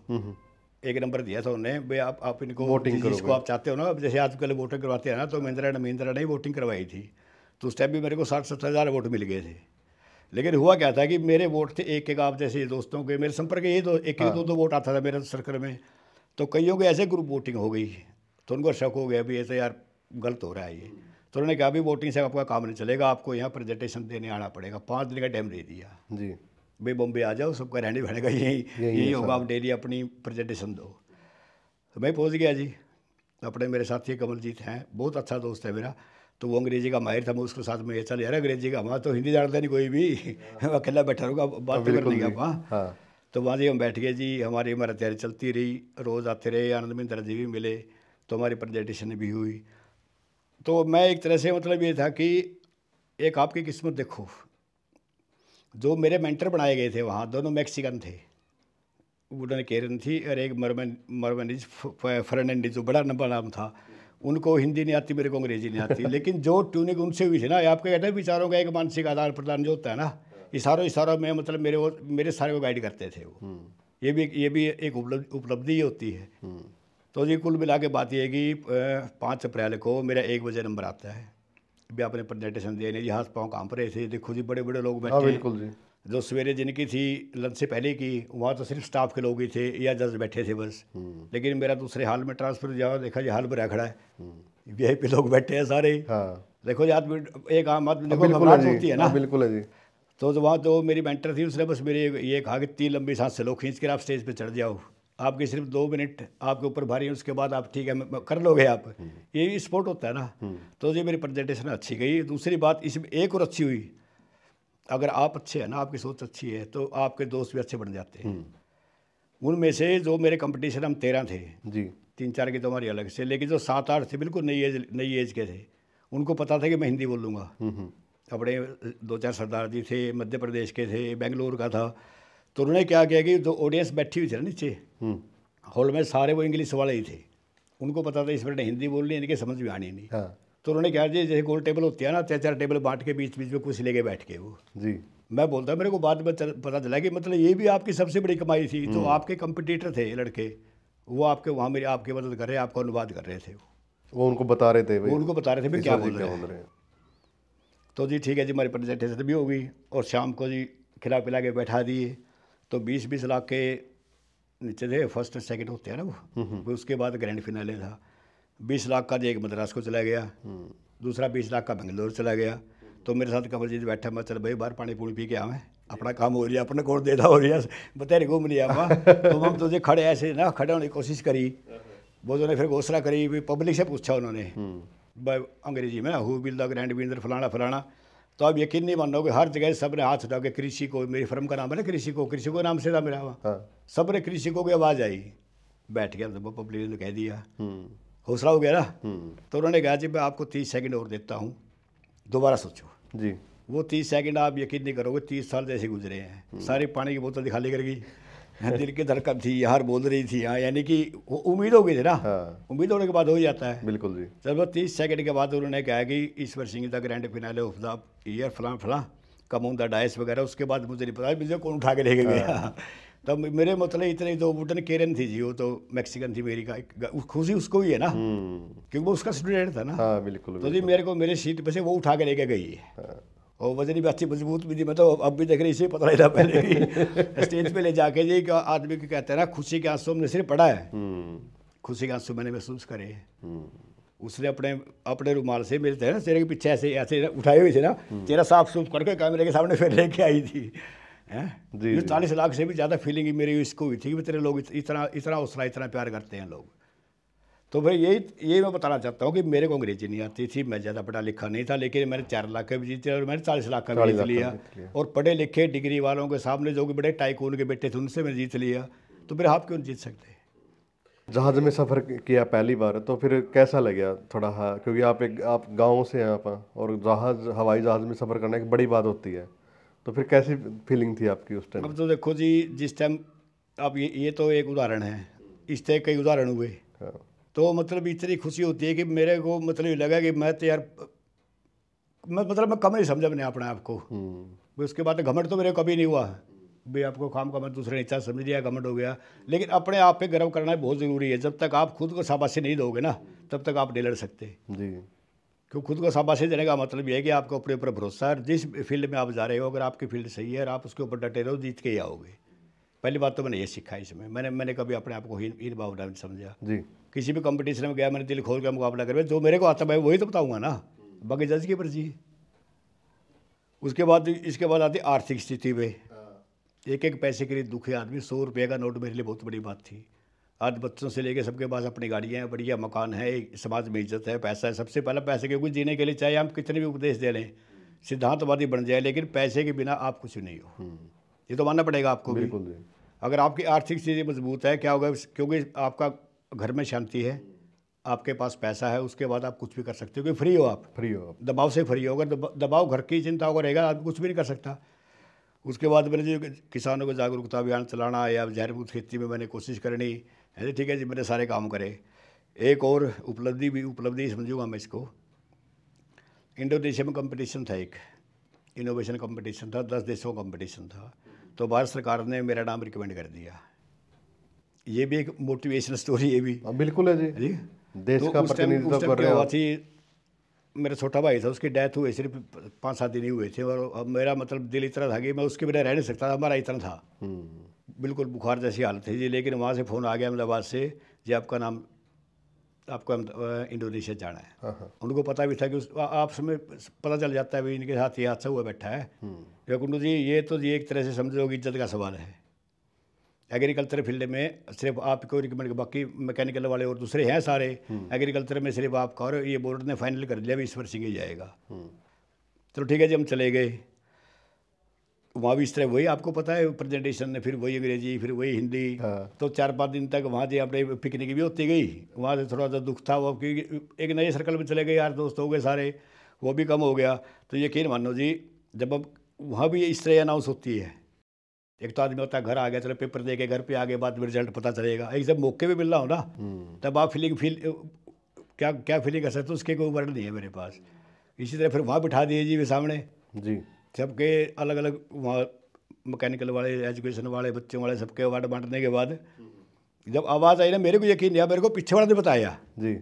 एक नंबर दिया था उन्होंने भाई आप इनको वोटिंग जिसको आप चाहते हो ना, जैसे आजकल वोटिंग करवाते हैं ना, तो महिंद्रा ने वोटिंग करवाई थी। तो उस टाइम भी मेरे को 60-70 हज़ार वोट मिल गए थे। लेकिन हुआ क्या था कि मेरे वोट थे एक एक, आप जैसे दोस्तों के मेरे संपर्क ये तो एक एक 2-2 वोट आता था मेरे सर्कल में। तो कईयों के ऐसे ग्रुप वोटिंग हो गई, तो उनको शक हो गया भी ऐसे यार गलत हो रहा है ये। तो उन्होंने कहा भी वोटिंग से आपका काम नहीं चलेगा, आपको यहाँ प्रेजेंटेशन देने आना पड़ेगा। 5 दिन का टाइम दे दिया जी, भाई बॉम्बे आ जाओ, सबका रहने बनेगा यही होगा, आप डेली अपनी प्रेजेंटेशन दो। तो मैं पहुँच गया जी। अपने मेरे साथी कमलजीत हैं, बहुत अच्छा दोस्त है मेरा, तो वो अंग्रेजी का माहिर था। मैं उसके साथ में चल यार अंग्रेजी का, वहाँ तो हिंदी जानता नहीं कोई भी, अकेला बैठा रहूँगा, बात तो करने का वहाँ। तो वहाँ जी हम बैठ गए जी, हमारी तैयारी चलती रही, रोज़ आते रहे, आनंद महिंद्रा जी भी मिले, तो हमारी प्रेजेंटेशन भी हुई। तो मैं एक तरह से मतलब ये था कि एक आपकी किस्मत देखो, जो मेरे मेंटर बनाए गए थे वहाँ, दोनों मैक्सिकन थे, वुडन केरन थी और एक मरमनिज फर्नांडिस, जो बड़ा नंबर नाम था। उनको हिंदी नहीं आती, मेरे को अंग्रेजी नहीं आती, लेकिन जो ट्यूनिंग उनसे हुई थी ना, आपको कहते हैं विचारों का एक मानसिक आदान प्रदान जो होता है ना, इशारों में मतलब मेरे सारे को गाइड करते थे वो। ये भी एक उपलब्धि होती है। तो जी कुल मिला के बात ये है कि 5 अप्रैल को मेरा 1 बजे नंबर आता है, भी आपने प्रेजेंटेशन देने जी, हाथ पाँव कांप रहे थे। देखो जी बड़े बड़े लोग बैठे, बिल्कुल जी, जो सवेरे जिनकी थी लंच से पहले की, वहाँ तो सिर्फ स्टाफ के लोग ही थे या जज बैठे थे बस। लेकिन मेरा दूसरे हाल में ट्रांसफर जाओ, देखा जी हाल भरा खड़ा है, VIP लोग बैठे हैं सारे। देखो जी आदमी, एक आम आदमी देखो घबराहट होती है ना, बिल्कुल है जी। तो वहाँ तो मेरी मेंटर थी, उसने बस मेरे ये कहा कि 3 लंबी सांस से लो, खींच कर आप स्टेज पे चढ़ जाओ, आपके सिर्फ 2 मिनट आपके ऊपर भारी है, उसके बाद आप ठीक है कर लोगे आप, ये स्पोर्ट होता है ना। तो जी मेरी प्रेजेंटेशन अच्छी गई। दूसरी बात इसमें एक और अच्छी हुई, अगर आप अच्छे हैं ना, आपकी सोच अच्छी है, तो आपके दोस्त भी अच्छे बन जाते हैं। उनमें से जो मेरे कंपटीशन हम 13 थे जी, 3-4 की तो हमारी अलग से, लेकिन जो 7-8 थे बिल्कुल नई एज के थे, उनको पता था कि मैं हिंदी बोलूँगा। अपने 2-4 सरदार जी थे, मध्य प्रदेश के थे, बेंगलोर का था। तो उन्होंने क्या किया कि जो ऑडियंस बैठी हुई थी ना नीचे हॉल में, सारे वो इंग्लिश वाले ही थे। उनको पता था इस पर हिंदी बोलनी, इनके समझ में आनी नहीं। हाँ। तो उन्होंने क्या किया, जैसे गोल टेबल होती है ना, 4-4 टेबल बांट के बीच बीच में कुछ लेके बैठ के वो जी। मैं बोलता मेरे को बाद में पता चला कि मतलब ये भी आपकी सबसे बड़ी कमाई थी। तो आपके कंपटीटर थे लड़के, वो आपके वहाँ मेरी आपकी मदद कर रहे हैं, आपका अनुवाद कर रहे थे। वो उनको बता रहे थे, वो उनको बता रहे थे भाई क्या बोल रहे हैं। हैं। तो जी ठीक है जी, हमारी प्रेजेंटेशन भी हो गई और शाम को जी खिला पिला के बैठा दिए। तो 20-20 लाख के नीचे थे, फर्स्ट और सेकंड होते हैं ना वो। उसके बाद ग्रैंड फिनाले था। 20 लाख का जी एक मद्रास को चला गया, दूसरा 20 लाख का बेंगलोर चला गया। तो मेरे साथ कमलजीत बैठा, मैं चल भाई बाहर पानी पूनी पी के आवे, अपना काम हो रहा, अपने कोड देता हो रहा, बतेरे घूम लिया वहाँ। तो हम तुझे खड़े ऐसे ना खड़े होने की कोशिश करी। वो जो ने फिर घोषणा करी, भी पब्लिक से पूछा उन्होंने अंग्रेजी में, who will the grand winner फलाना फलाना। तो अब यकीन नहीं मानोगे, हर जगह सब ने हाथ उठा के कृषि को, मेरी फर्म का नाम है ना कृषि को नाम से था मेरा वहाँ। सब ने कृषि को की आवाज़ आई, बैठ गया। तो पब्लिक ने कह दिया, हौसला हो गया ना। तो उन्होंने कहा जी मैं आपको 30 सेकंड और देता हूँ, दोबारा सोचो जी। वो 30 सेकंड आप यकीन नहीं करोगे, 30 साल जैसे गुजरे हैं। सारी पानी की बोतल खाली कर गई, दिल की धड़कन थी, यार बोल रही थी हाँ, यानी कि उम्मीद हो गई थी ना। उम्मीद होने के बाद हो ही जाता है। बिल्कुल जी। चलो 30 सेकंड के बाद उन्होंने कहा कि Ishwar Singh the grand finale of the year फलां फलां कम ऑन द डाइस वगैरह। उसके बाद मुझे नहीं पता मुझे कौन उठा के लेके गया। तब मेरे मतलब इतने जो वुडन केरन थी जी, वो तो मैक्सिकन थी मेरी का, खुशी उसको ही है ना, क्योंकि वो उसका स्टूडेंट था ना। हाँ बिल्कुल। तो जी मेरे को मेरे सीट पे से वो उठा के लेके गई है। और वजन भी अच्छी मजबूत भी थी। मैं तो अब भी देख रही, इसे पता नहीं था पहले भी। स्टेज पे ले जाके जी आदमी को कहते हैं ना, खुशी के आंसू हमने सिर्फ पढ़ा है, खुशी के आंसू मैंने महसूस करे। उसने अपने रुमाल से मेरे थे ना चेहरे के पीछे ऐसे ऐसे उठाए हुए थे ना, चेहरा साफ सूफ करके कैमरे के सामने फिर लेके आई थी। ये 40 लाख से भी ज़्यादा फीलिंग मेरी इसको हुई थी कि तेरे लोग इतना हौसला, इतना प्यार करते हैं लोग। तो भाई यही मैं बताना चाहता हूँ कि मेरे को अंग्रेजी नहीं आती थी, मैं ज़्यादा पढ़ा लिखा नहीं था, लेकिन मैंने 4 लाख का भी जीत लिया और मैंने 40 लाख का भी जीत लिया। और पढ़े लिखे डिग्री वालों के सामने जो कि बड़े टाइकून के बेटे थे, उनसे मैंने जीत लिया। तो फिर आप क्यों जीत सकते? जहाज़ में सफ़र किया पहली बार, तो फिर कैसा लगा थोड़ा? हाँ, क्योंकि आप गाँव से हैं आप, और हवाई जहाज़ में सफ़र करना एक बड़ी बात होती है। तो फिर कैसी फीलिंग थी आपकी उस टाइम? अब तो देखो जी, जिस टाइम अब ये तो एक उदाहरण है, इस तरह कई उदाहरण हुए। तो मतलब इतनी खुशी होती है कि मेरे को मतलब लगा कि मैं तो यार मैं कम नहीं समझा मैंने अपने आप को। उसके बाद घमंड तो मेरे कभी नहीं हुआ भाई, आपको काम का मैं दूसरे नीचा समझ लिया, घमंड हो गया। लेकिन अपने आप पे गर्व करना बहुत ज़रूरी है। जब तक आप खुद को शाबाशी नहीं दोगे ना, तब तक आप नहीं लड़ सकते जी। क्यों खुद को शाबाशी देने का मतलब ये है कि आपको अपने ऊपर भरोसा है। जिस फील्ड में आप जा रहे हो, अगर आपकी फील्ड सही है और आप उसके ऊपर डटे रहो, जीत के ही आओगे। पहली बात तो मैंने ये सीखा इसमें। मैंने कभी अपने आप को हीन भावना नहीं समझा जी। किसी भी कंपटीशन में गया, मैंने दिल खोल कर मुकाबला कर, जो मेरे को आता है वही तो बताऊंगा ना, बाकी जज की मर्जी। उसके बाद इसके बाद आती आर्थिक स्थिति पे। एक पैसे के लिए दुखी आदमी, 100 रुपये का नोट मेरे लिए बहुत बड़ी बात थी। आज बच्चों से लेके सबके पास अपनी गाड़ियाँ हैं, बढ़िया मकान है, समाज में इज्जत है, पैसा है। सबसे पहला पैसे, क्योंकि जीने के लिए चाहे हम कितने भी उपदेश दे लें, सिद्धांतवादी बन जाए, लेकिन पैसे के बिना आप कुछ नहीं हो। ये तो मानना पड़ेगा आपको भी। अगर आपकी आर्थिक स्थिति मजबूत है, क्या होगा, क्योंकि आपका घर में शांति है, आपके पास पैसा है, उसके बाद आप कुछ भी कर सकते हो, क्योंकि फ्री हो आप दबाव से फ्री हो। अगर दबाव घर की चिंता को रहेगा, आप कुछ भी नहीं कर सकता। उसके बाद मैंने जो किसानों को जागरूकता अभियान चलाना या जहर मुक्त खेती में मैंने कोशिश करनी है। ठीक है जी, मैंने सारे काम करे। एक और उपलब्धि समझूंगा मैं इसको। इंडोनेशिया में कंपटीशन था, एक इनोवेशन कंपटीशन था, 10 देशों का कंपटीशन था। तो भारत सरकार ने मेरा नाम रिकमेंड कर दिया। ये भी एक मोटिवेशनल स्टोरी है भी। बिल्कुल है जी। देश तो का प्रतिनिधित्व कर रहे हो। मेरा छोटा भाई था, उसकी डेथ हुई सिर्फ 5-7 दिन ही हुए थे, और मेरा मतलब दिल इतना था कि मैं उसके बिना रह नहीं सकता था। हमारा इतना था, बिल्कुल बुखार जैसी हालत थी जी। लेकिन वहाँ से फ़ोन आ गया अहमदाबाद से, जी आपको इंडोनेशिया जाना है। उनको पता भी था कि आपस में पता चल जाता है भाई इनके साथ ये हादसा हुआ बैठा है। कुंडू जी, ये तो जी एक तरह से समझो कि इज्जत का सवाल है। एग्रीकल्चर फील्ड में सिर्फ आपको रिकमेंड, बाकी मैकेनिकल वाले और दूसरे हैं सारे, एग्रीकल्चर में सिर्फ आपका, और ये बोर्ड ने फाइनल कर लिया भी ईश्वर सिंह ही जाएगा। चलो ठीक है जी, हम चले गए। वहाँ भी इस तरह वही आपको पता है प्रेजेंटेशन, फिर वही अंग्रेजी, फिर वही हिंदी। तो 4-5 दिन तक वहाँ जो अपने पिकनिक भी होती गई, वहाँ से थोड़ा सा दुख था वो, क्योंकि एक नए सर्कल में चले गए, यार दोस्त हो गए सारे, वो भी कम हो गया। तो यकीन मानो जी, जब अब वहाँ भी इस तरह अनाउंस होती है, एक तो आदमी होता है घर आ गया, चलो पेपर दे के घर पे आगे बाद में रिजल्ट पता चलेगा, एक जब मौके पे मिल रहा हो ना, तब आप क्या क्या फीलिंग कर सकते हो, उसके कोई वर्ड नहीं है मेरे पास। इसी तरह फिर वहाँ बिठा दिए जी सामने जी, सबके अलग अलग, वहाँ मैकेनिकल वाले, एजुकेशन वाले, बच्चों वाले, सबके अवार्ड बांटने के बाद जब आवाज़ आई ना, मेरे को यकीन नहीं आया, मेरे को पीछे वाले ने बताया जी,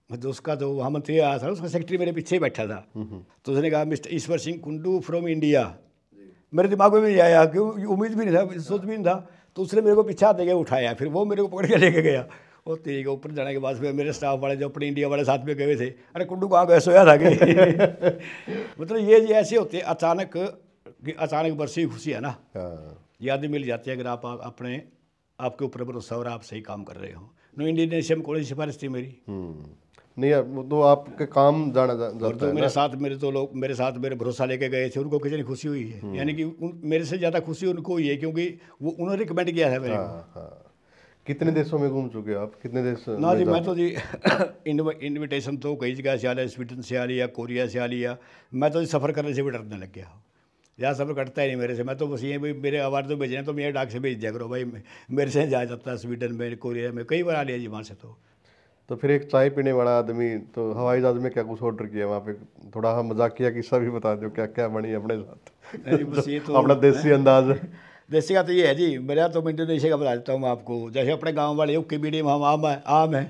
मतलब उसका जो वहाँ मंत्री आया था, उसका सेक्रेटरी मेरे पीछे ही बैठा था। तो उसने कहा mister Ishwar Singh Kundu from India. मेरे दिमाग में भी नहीं आया, क्यों उम्मीद भी नहीं था, सोच भी नहीं था। तो उसने मेरे को पीछे हाथ देके उठाया, फिर वो मेरे को पकड़ के लेके गया। और तेरी के ऊपर जाने के बाद फिर मेरे स्टाफ वाले जो अपने इंडिया वाले साथ में गए थे, अरे कुंडू कहाँ गए, सोया था कि मतलब ये जी ऐसे होते हैं अचानक बरसी खुशी है ना, ये आदमी मिल जाती है अगर आप अपने आपके ऊपर भरोसा और आप सही काम कर रहे हो। नो इंडियन नेशन में कौन सी सिफारिश थी मेरी? नहीं वो तो आपके काम जाना जाता और जो मेरे साथ मेरे भरोसा लेके गए थे, उनको कितनी खुशी हुई है, यानी कि मेरे से ज़्यादा खुशी उनको हुई है, क्योंकि वो उन्होंने रिकमेंड किया है मेरे को। कितने देशों में घूम चुके हो आप, कितने देश ना जी, मैं तो जी इनविटेशन तो कई जगह से आ लिया, स्वीडन से आ लिया, कोरिया से आ लिया। मैं तो सफ़र करने से भी डरने लग गया, यहाँ सफ़र कटता ही नहीं मेरे से। मैं तो बस ये भाई मेरे अवार्ड तो भेजे हैं तो मैं डाक से भेज दिया करो भाई, मेरे से जा सकता है स्वीडन में, कोरिया में, कई बार आ लिया जी वहाँ से। तो फिर एक चाय पीने वाला आदमी, तो हवाई जहाज में क्या कुछ ऑर्डर किया वहाँ पे, थोड़ा हम मजाकिया किस्सा भी बता दो, क्या क्या बनी अपने साथ बस ये तो अपना देसी अंदाज। देसी का तो ये है जी, मेरा तो मैं इंडोनेशिया का बता देता हूँ मैं आपको। जैसे अपने गांव वाले की बीड़ी में हम आम है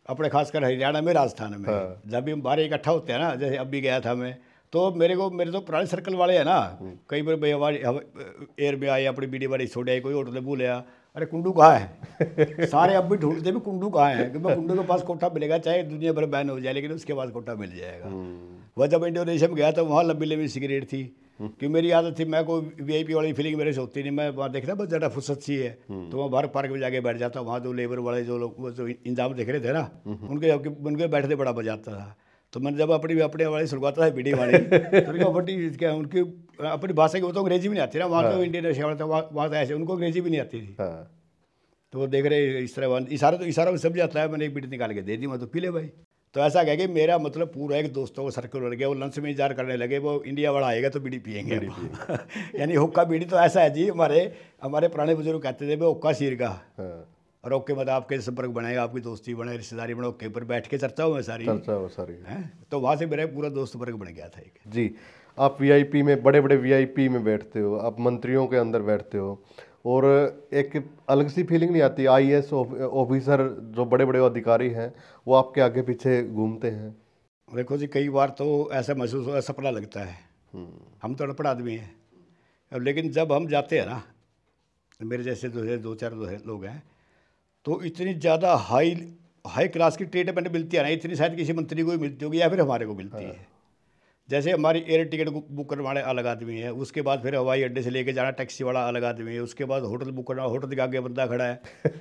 अपने खासकर हरियाणा में, राजस्थान में जब भी हम बाहर इकट्ठा होते हैं ना, जैसे अब भी गया था मैं, तो मेरे तो पुराने सर्कल वाले हैं ना, कई बार भाई एयर में आए, अपनी बीड़ी वाली छोड़े, कोई होटल में बोले अरे कुंडू कहाँ है सारे अब भी ढूंढते भी कुंडू कहाँ है, क्योंकि कुंडू के पास कोठा मिलेगा, चाहे दुनिया भर बैन हो जाए, लेकिन उसके पास कोठा मिल जाएगा। वह जब इंडोनेशिया में गया तो वहाँ लंबी लंबी सिगरेट थी, क्योंकि मेरी आदत थी, मैं कोई VIP वाली फीलिंग मेरे से होती नहीं, मैं वहाँ देखना बहुत ज़्यादा फुर्सत सी है, तो वहाँ बाहर पार्क में जाके बैठ जाता। वहाँ जो लेबर वाले जो लोग वो जो इंतजाम देख रहे थे ना, उनके बैठने बड़ा मजा आता था। तो मैंने जब अपने वाली शुरुआत था बीड़ी वाली, तो फटी क्या उनकी अपनी भाषा की, वो तो अंग्रेजी भी नहीं आती ना, वहाँ तो इंडोनेशिया वाले, तो वहाँ तो ऐसे उनको अंग्रेजी भी नहीं आती थी। तो वो देख रहे इस तरह इशारा में समझ आता है, मैंने एक बीड़ी निकाल के दे दी, मैं तो पी ले भाई। तो ऐसा कह के मेरा मतलब पूरा एक दोस्तों को सर्कल उड़ गया, वो लंच में इंतजार करने लगे, वो इंडिया वाला आएगा तो बीड़ी पियेंगे यानी हुक्का बीड़ी तो ऐसा है जी, हमारे पुराने बुजुर्ग कहते थे वो हुक्का सीर का, और ओके मतलब आपके संपर्क बनाएगा, आपकी दोस्ती बने, रिश्तेदारी बने, ओके पर बैठ के चर्चा हो सारी है। तो वहाँ से मेरा पूरा दोस्त वर्ग बन गया था एक जी। आप VIP में, बड़े बड़े VIP में बैठते हो, आप मंत्रियों के अंदर बैठते हो, और एक अलग सी फीलिंग नहीं आती? IAS ऑफिसर जो बड़े बड़े अधिकारी हैं वो आपके आगे पीछे घूमते हैं। देखो जी, कई बार तो ऐसा महसूस होता, सपना लगता है, हम तो अनपढ़ आदमी हैं, लेकिन जब हम जाते हैं ना, मेरे जैसे 2-4 लोग हैं, तो इतनी ज़्यादा हाई क्लास की ट्रीटमेंट मिलती है ना, इतनी शायद किसी मंत्री को भी मिलती होगी या फिर हमारे को मिलती है। जैसे हमारी एयर टिकट बुक करने वाले अलग आदमी है, उसके बाद फिर हवाई अड्डे से लेके जाना टैक्सी वाला अलग आदमी है, उसके बाद होटल बुक करना, होटल के आगे बंदा खड़ा है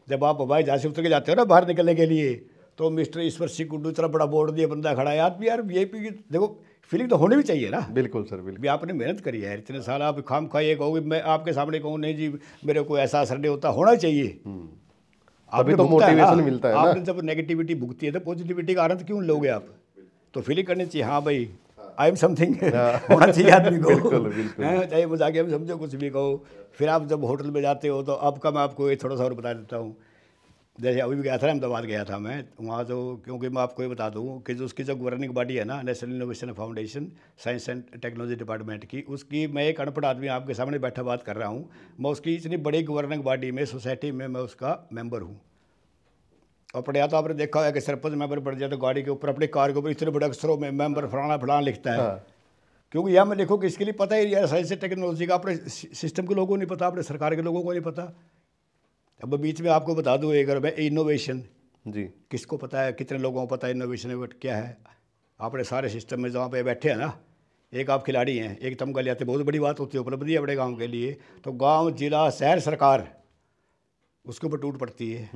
जब आप हवाई जहाज से उतर के जाते हो ना बाहर निकलने के लिए, तो मिस्टर ईश्वर सिंह कुंडू इतना बड़ा बोर्ड दिया बंदा खड़ा है, यार VIP की देखो फीलिंग तो होनी भी चाहिए ना। बिल्कुल सर, बिल्कुल। आपने मेहनत करी है इतने साल, आप खाम खाइए कहोगे, मैं आपके सामने कहूँ नहीं जी मेरे को ऐसा असर नहीं होता, होना चाहिए। अभी तो मोटिवेशन मिलता है ना। आपने जब नेगेटिविटी भुगती है तो पॉजिटिविटी का आनंद क्यों लोगे आप? तो फीलिंग करनी चाहिए, हाँ भाई आई एम समथिंग होना चाहिए आदमी को। चाहे मजाक में समझो कुछ भी कहो। फिर आप जब होटल में जाते हो तो आपका मैं आपको थोड़ा सा और बता देता हूँ। जैसे अभी भी गया था ना, अहमदाबाद गया था मैं वहाँ, तो क्योंकि मैं आपको ये बता दूँ कि जो उसकी जो गवर्निंग बॉडी है ना, national innovation foundation science and technology department की, उसकी मैं एक अनपढ़ आदमी आपके सामने बैठा बात कर रहा हूँ, मैं उसकी इतनी बड़ी गवर्निंग बॉडी में, सोसाइटी में मैं उसका मेंबर हूँ। और पढ़िया तो आपने देखा है कि सरपंच मेंबर बढ़ जाए तो गाड़ी के ऊपर, अपनी कार के ऊपर इतने बड़े अक्षरों में मेंबर फलाना फलाना लिखता है। क्योंकि यहाँ मैं देखो कि इसके लिए पता ही यार, साइंस टेक्नोलॉजी का अपने सिस्टम के लोगों को नहीं पता, अपने सरकार के लोगों को नहीं पता। अब बीच में आपको बता दूँ एक मैं इनोवेशन जी, किसको पता है, कितने लोगों को पता है इनोवेशन क्या है? अपने सारे सिस्टम में जहाँ पे बैठे हैं ना, एक आप खिलाड़ी हैं, एक तमगा ले आते, बहुत बड़ी बात होती है, उपलब्धि है अपने गाँव के लिए। तो गाँव, जिला, शहर, सरकार उसके ऊपर टूट पड़ती है।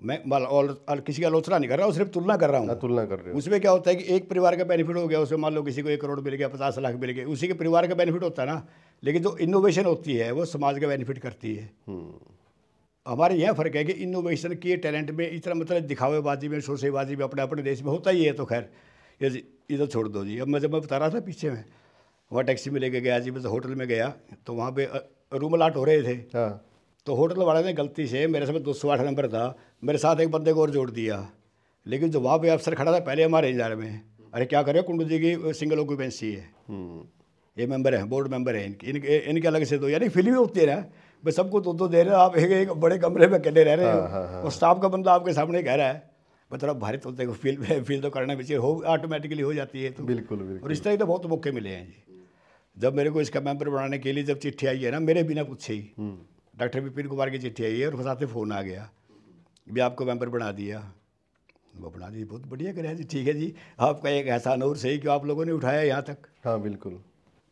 और किसी का आलोचना नहीं कर रहा हूँ, सिर्फ तुलना कर रहा हूँ। तुलना कर रहे हो। उसमें क्या होता है कि एक परिवार का बेनिफिट हो गया, उसमें मान लो किसी को 1 करोड़ मिल गया, 50 लाख मिल गए, उसी के परिवार का बेनिफिट होता है ना। लेकिन जो इनोवेशन होती है वो समाज का बेनिफिट करती है। हमारे यहाँ फ़र्क है कि इनोवेशन की टैलेंट में इतना मतलब दिखावेबाजी में, शोसेबाजी में अपने अपने देश में होता ही है। तो खैर ये तो छोड़ दो जी। अब जब मैं बता रहा था पीछे में, वहाँ टैक्सी में लेके गया जी, मैं तो होटल में गया तो वहाँ पे रूम अलाट हो रहे थे। तो होटल वाले ने गलती से, मेरे समय 208 नंबर था, मेरे साथ एक बंदे को और जोड़ दिया। लेकिन जो वहाँ पे अफसर खड़ा था पहले हमारे इंतजार में, अरे क्या करे, कुंडू जी की सिंगल ऑक्यूपेंसी है, ये मेंबर हैं, बोर्ड मेंबर हैं, इनके अलग से दो, यानी फिल्म होती है ना भाई, सबको दो दे रहे हो, आप एक बड़े कमरे में अकेले रह रहे हो और स्टाफ का बंदा आपके सामने कह रहा है। मैं थोड़ा भारी तो देखो फील तो करना भी चाहिए, हो ऑटोमेटिकली हो जाती है। तो बिल्कुल। और इस तरह तो बहुत मौके मिले हैं जी। जब मेरे को इसका मेंबर बनाने के लिए जब चिट्ठी आई है ना, मेरे बिना पूछे ही डॉक्टर विपिन कुमार की चिट्ठी आई है और साथ में फ़ोन आ गया भी आपको मेंबर बना दिया। वो बना दी, बहुत बढ़िया करे जी, ठीक है जी, आपका एक एहसान और सही कि आप लोगों ने उठाया यहाँ तक। हाँ बिल्कुल,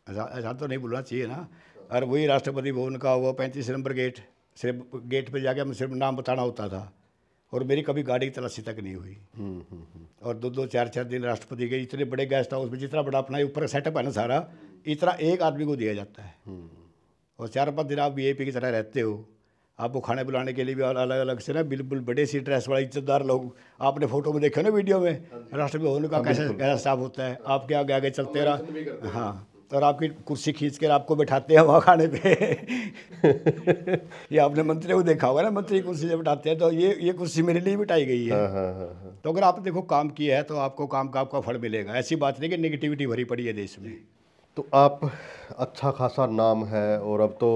ऐसा तो नहीं बोलना चाहिए ना। और वही राष्ट्रपति भवन का वो 35 नंबर गेट, सिर्फ गेट पे जाके सिर्फ नाम बताना होता था और मेरी कभी गाड़ी की तलाशी तक नहीं हुई। और 2-2, 4-4 दिन राष्ट्रपति के इतने बड़े गेस्ट हाउस में, जितना बड़ा अपना ऊपर सेटअप है ना सारा, इतना एक आदमी को दिया जाता है। और 4-5 दिन आप VIP की तरह रहते हो। आपको खाने बुलाने के लिए भी अलग अलग से ना बिल्कुल बड़े सी ड्रेस वाले इज्जतदार लोग, आपने फोटो में देखा ना, वीडियो में, राष्ट्रपति भवन का कैसा स्टाफ होता है, आपके आगे आगे चलते रहा। हाँ, और आपकी कुर्सी खींच कर आपको बैठाते हैं वहाँ खाने पे। ये आपने मंत्री को देखा होगा ना, मंत्री कुर्सी से बैठाते हैं, तो ये कुर्सी मेरे लिए बिठाई गई है। तो अगर आपने देखो काम किया है तो आपको काम का आपका फल मिलेगा। ऐसी बात नहीं कि नेगेटिविटी भरी पड़ी है देश में। तो आप अच्छा खासा नाम है और अब तो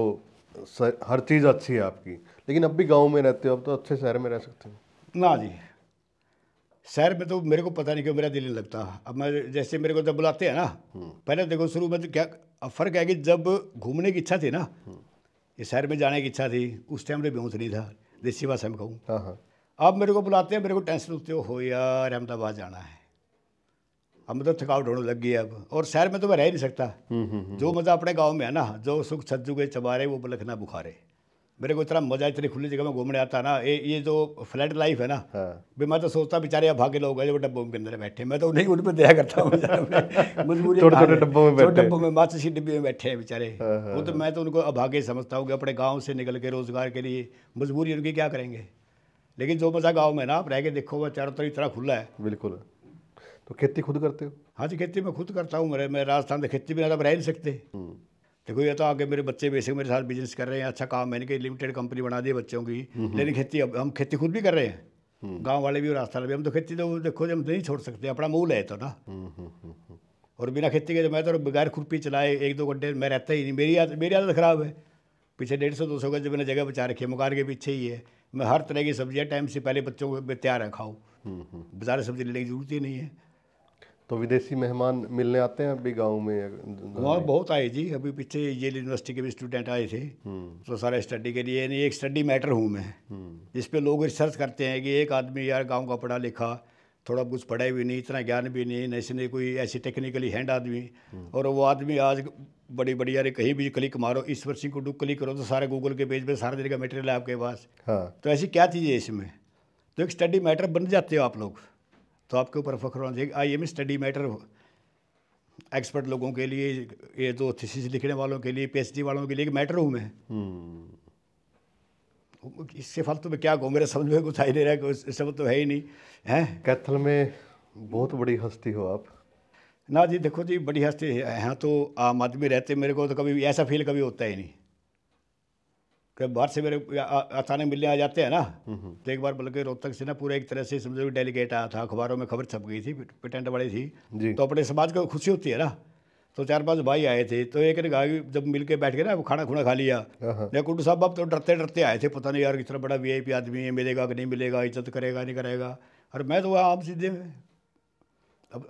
हर चीज़ अच्छी है आपकी, लेकिन अब भी गांव में रहते हो, अब तो अच्छे शहर में रह सकते हो ना जी। शहर में तो मेरे को पता नहीं क्यों मेरा दिल नहीं लगता। अब मैं जैसे मेरे को जब बुलाते हैं ना, पहले देखो शुरू में तो क्या फ़र्क है कि जब घूमने की इच्छा थी ना, ये शहर में जाने की इच्छा थी, उस टाइम में बेहोश नहीं था, देसी भाषा में कहूँ। अब मेरे को बुलाते हैं, मेरे को टेंशन होती हो यार अहमदाबाद जाना है, अब मतलब थकावट होने लग गई अब। और शहर में तो मैं रह नहीं सकता। जो मज़ा अपने गांव में है ना, जो सुख सज्जू के चबारे वो बलखना बुखारे, मेरे को इतना मज़ा, इतनी खुली जगह में घूमने आता ना। ये जो फ्लैट लाइफ है ना, भी मैं तो सोचता बेचारे अब भागे लोग हैं जो डब्बों के अंदर बैठे, मैं तो नहीं उन पर दया करता हूँ। मजबूरी छोटे डब्बों में माचिस की डिब्बी में बैठे हैं बेचारे। वो तो मैं तो उनको अभागे समझता हूँ कि अपने गाँव से निकल के रोज़गार के लिए, मजबूरी उनकी क्या करेंगे। लेकिन जो मज़ा गाँव में ना, आप रह के देखो, वह चारों तरफ इतना खुला है। बिल्कुल। तो खेती खुद करते हो? हाँ जी, खेती मैं खुद करता हूँ। मैं राजस्थान में खेती बिना तो रह नहीं सकते। देखो ये तो आगे मेरे बच्चे बेसिक मेरे साथ बिजनेस कर रहे हैं, अच्छा काम, मैंने कहीं लिमिटेड कंपनी बना दी बच्चों की। लेकिन खेती, अब हम खेती खुद भी कर रहे हैं, गांव वाले भी और राजस्थान भी। हम तो खेती तो देखो हम नहीं छोड़ सकते, अपना मूल है तो ना। और बिना खेती के मैं तो बगैर खुरपी चलाए 1-2 घंटे मैं रहता ही नहीं। मेरी आदत ख़राब है। पीछे 150-200 गज मैंने जगह बचा रखी है, मकान के पीछे ही है। मैं हर तरह की सब्जियाँ टाइम से पहले बच्चों को तैयार है, खाओ, बाजार सब्जी लेने की जरूरत ही नहीं है। तो विदेशी मेहमान मिलने आते हैं अभी गांव में? वहाँ बहुत आए जी। अभी पीछे येल यूनिवर्सिटी के भी स्टूडेंट आए थे, तो सारा स्टडी के लिए। नहीं, एक स्टडी मैटर हूँ मैं, जिस पे लोग रिसर्च करते हैं कि एक आदमी यार गांव का पढ़ा लिखा, थोड़ा कुछ पढ़ा भी नहीं, इतना ज्ञान भी नहीं, ऐसे नहीं कोई ऐसी टेक्निकली हैंड आदमी, और वो आदमी आज बड़ी बड़ी, यार कहीं भी क्लिक मारो, ईश्वर सिंह को क्लिक करो तो सारे गूगल के पेज पे सारा दिन का मटेरियल है आपके पास। तो ऐसी क्या चीज़ है इसमें, तो एक स्टडी मैटर बन जाते हो आप लोग, तो आपके ऊपर फख्र होना चाहिए। IM स्टडी मैटर एक्सपर्ट लोगों के लिए, ये तो थीसिस लिखने वालों के लिए, PhD वालों के लिए एक मैटर हूँ मैं। इससे फालतू में क्या कहूँ, मेरे समझ में कुछ आ ही नहीं रहा, सब तो है ही नहीं है। कैथल में बहुत बड़ी हस्ती हो आप। ना जी, देखो जी, बड़ी हस्ती यहाँ तो आम आदमी रहते, मेरे को तो कभी ऐसा फील कभी होता ही नहीं कि बाहर से मेरे अचानक मिलने आ जाते हैं ना। तो एक बार बल्कि रोहतक से ना पूरा एक तरह से समझो डेलीगेट आया था, अखबारों में खबर छप गई थी, पेटेंट वाली थी, तो अपने समाज को खुशी होती है ना। तो 4-5 भाई आए थे, तो एक ने कहा कि जब मिल के बैठ के ना खाना खुना खा लिया, या कुंडू साहब आप तो डरते डरते आए थे, पता नहीं यार कितना बड़ा VIP आदमी है, मिलेगा कि नहीं मिलेगा, इज्जत करेगा नहीं करेगा। और मैं तो वह आम सीधे में, अब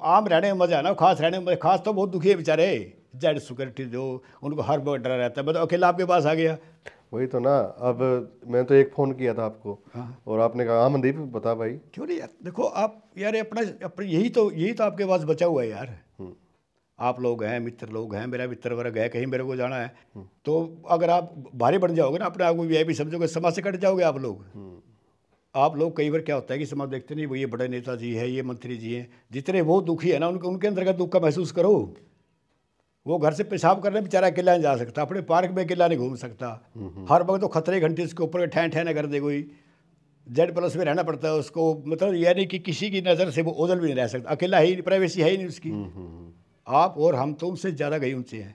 आम रहने में मजा है ना, खास रहने में खास तो बहुत दुखी है बेचारे, जेड सिक्योरिटी जो उनको हर वक्त डरा रहता है। मैं तो अकेला आपके पास आ गया। वही तो ना, अब मैं तो एक फ़ोन किया था आपको, और आपने कहा हाँ मनदीप बता भाई। क्यों नहीं यार, देखो आप यार अपना यही तो आपके पास बचा हुआ है यार। आप लोग हैं, मित्र लोग हैं, मेरा मित्र वर्ग है, कहीं मेरे को जाना है तो अगर आप भारी बन जाओगे ना, अपने आप को VIP समझोगे, समाज से कट जाओगे आप लोग। आप लोग कई बार क्या होता है कि समाज देखते नहीं, वो ये बड़े नेताजी है, ये मंत्री जी हैं, जितने वो दुखी है ना उनके अंदर का दुख का महसूस करो। वो घर से पेशाब करने बेचारा अकेला नहीं जा सकता, अपने पार्क में अकेला नहीं घूम सकता, हर वक्त तो खतरे घंटे उसके ऊपर ठहन ठहना कर दे कोई, Z+ में रहना पड़ता है उसको, मतलब यह नहीं कि किसी की नज़र से वो ओझल भी नहीं रह सकता, अकेला ही, प्राइवेसी है ही नहीं उसकी। आप और हम तो उनसे ज़्यादा गई ऊंचे हैं।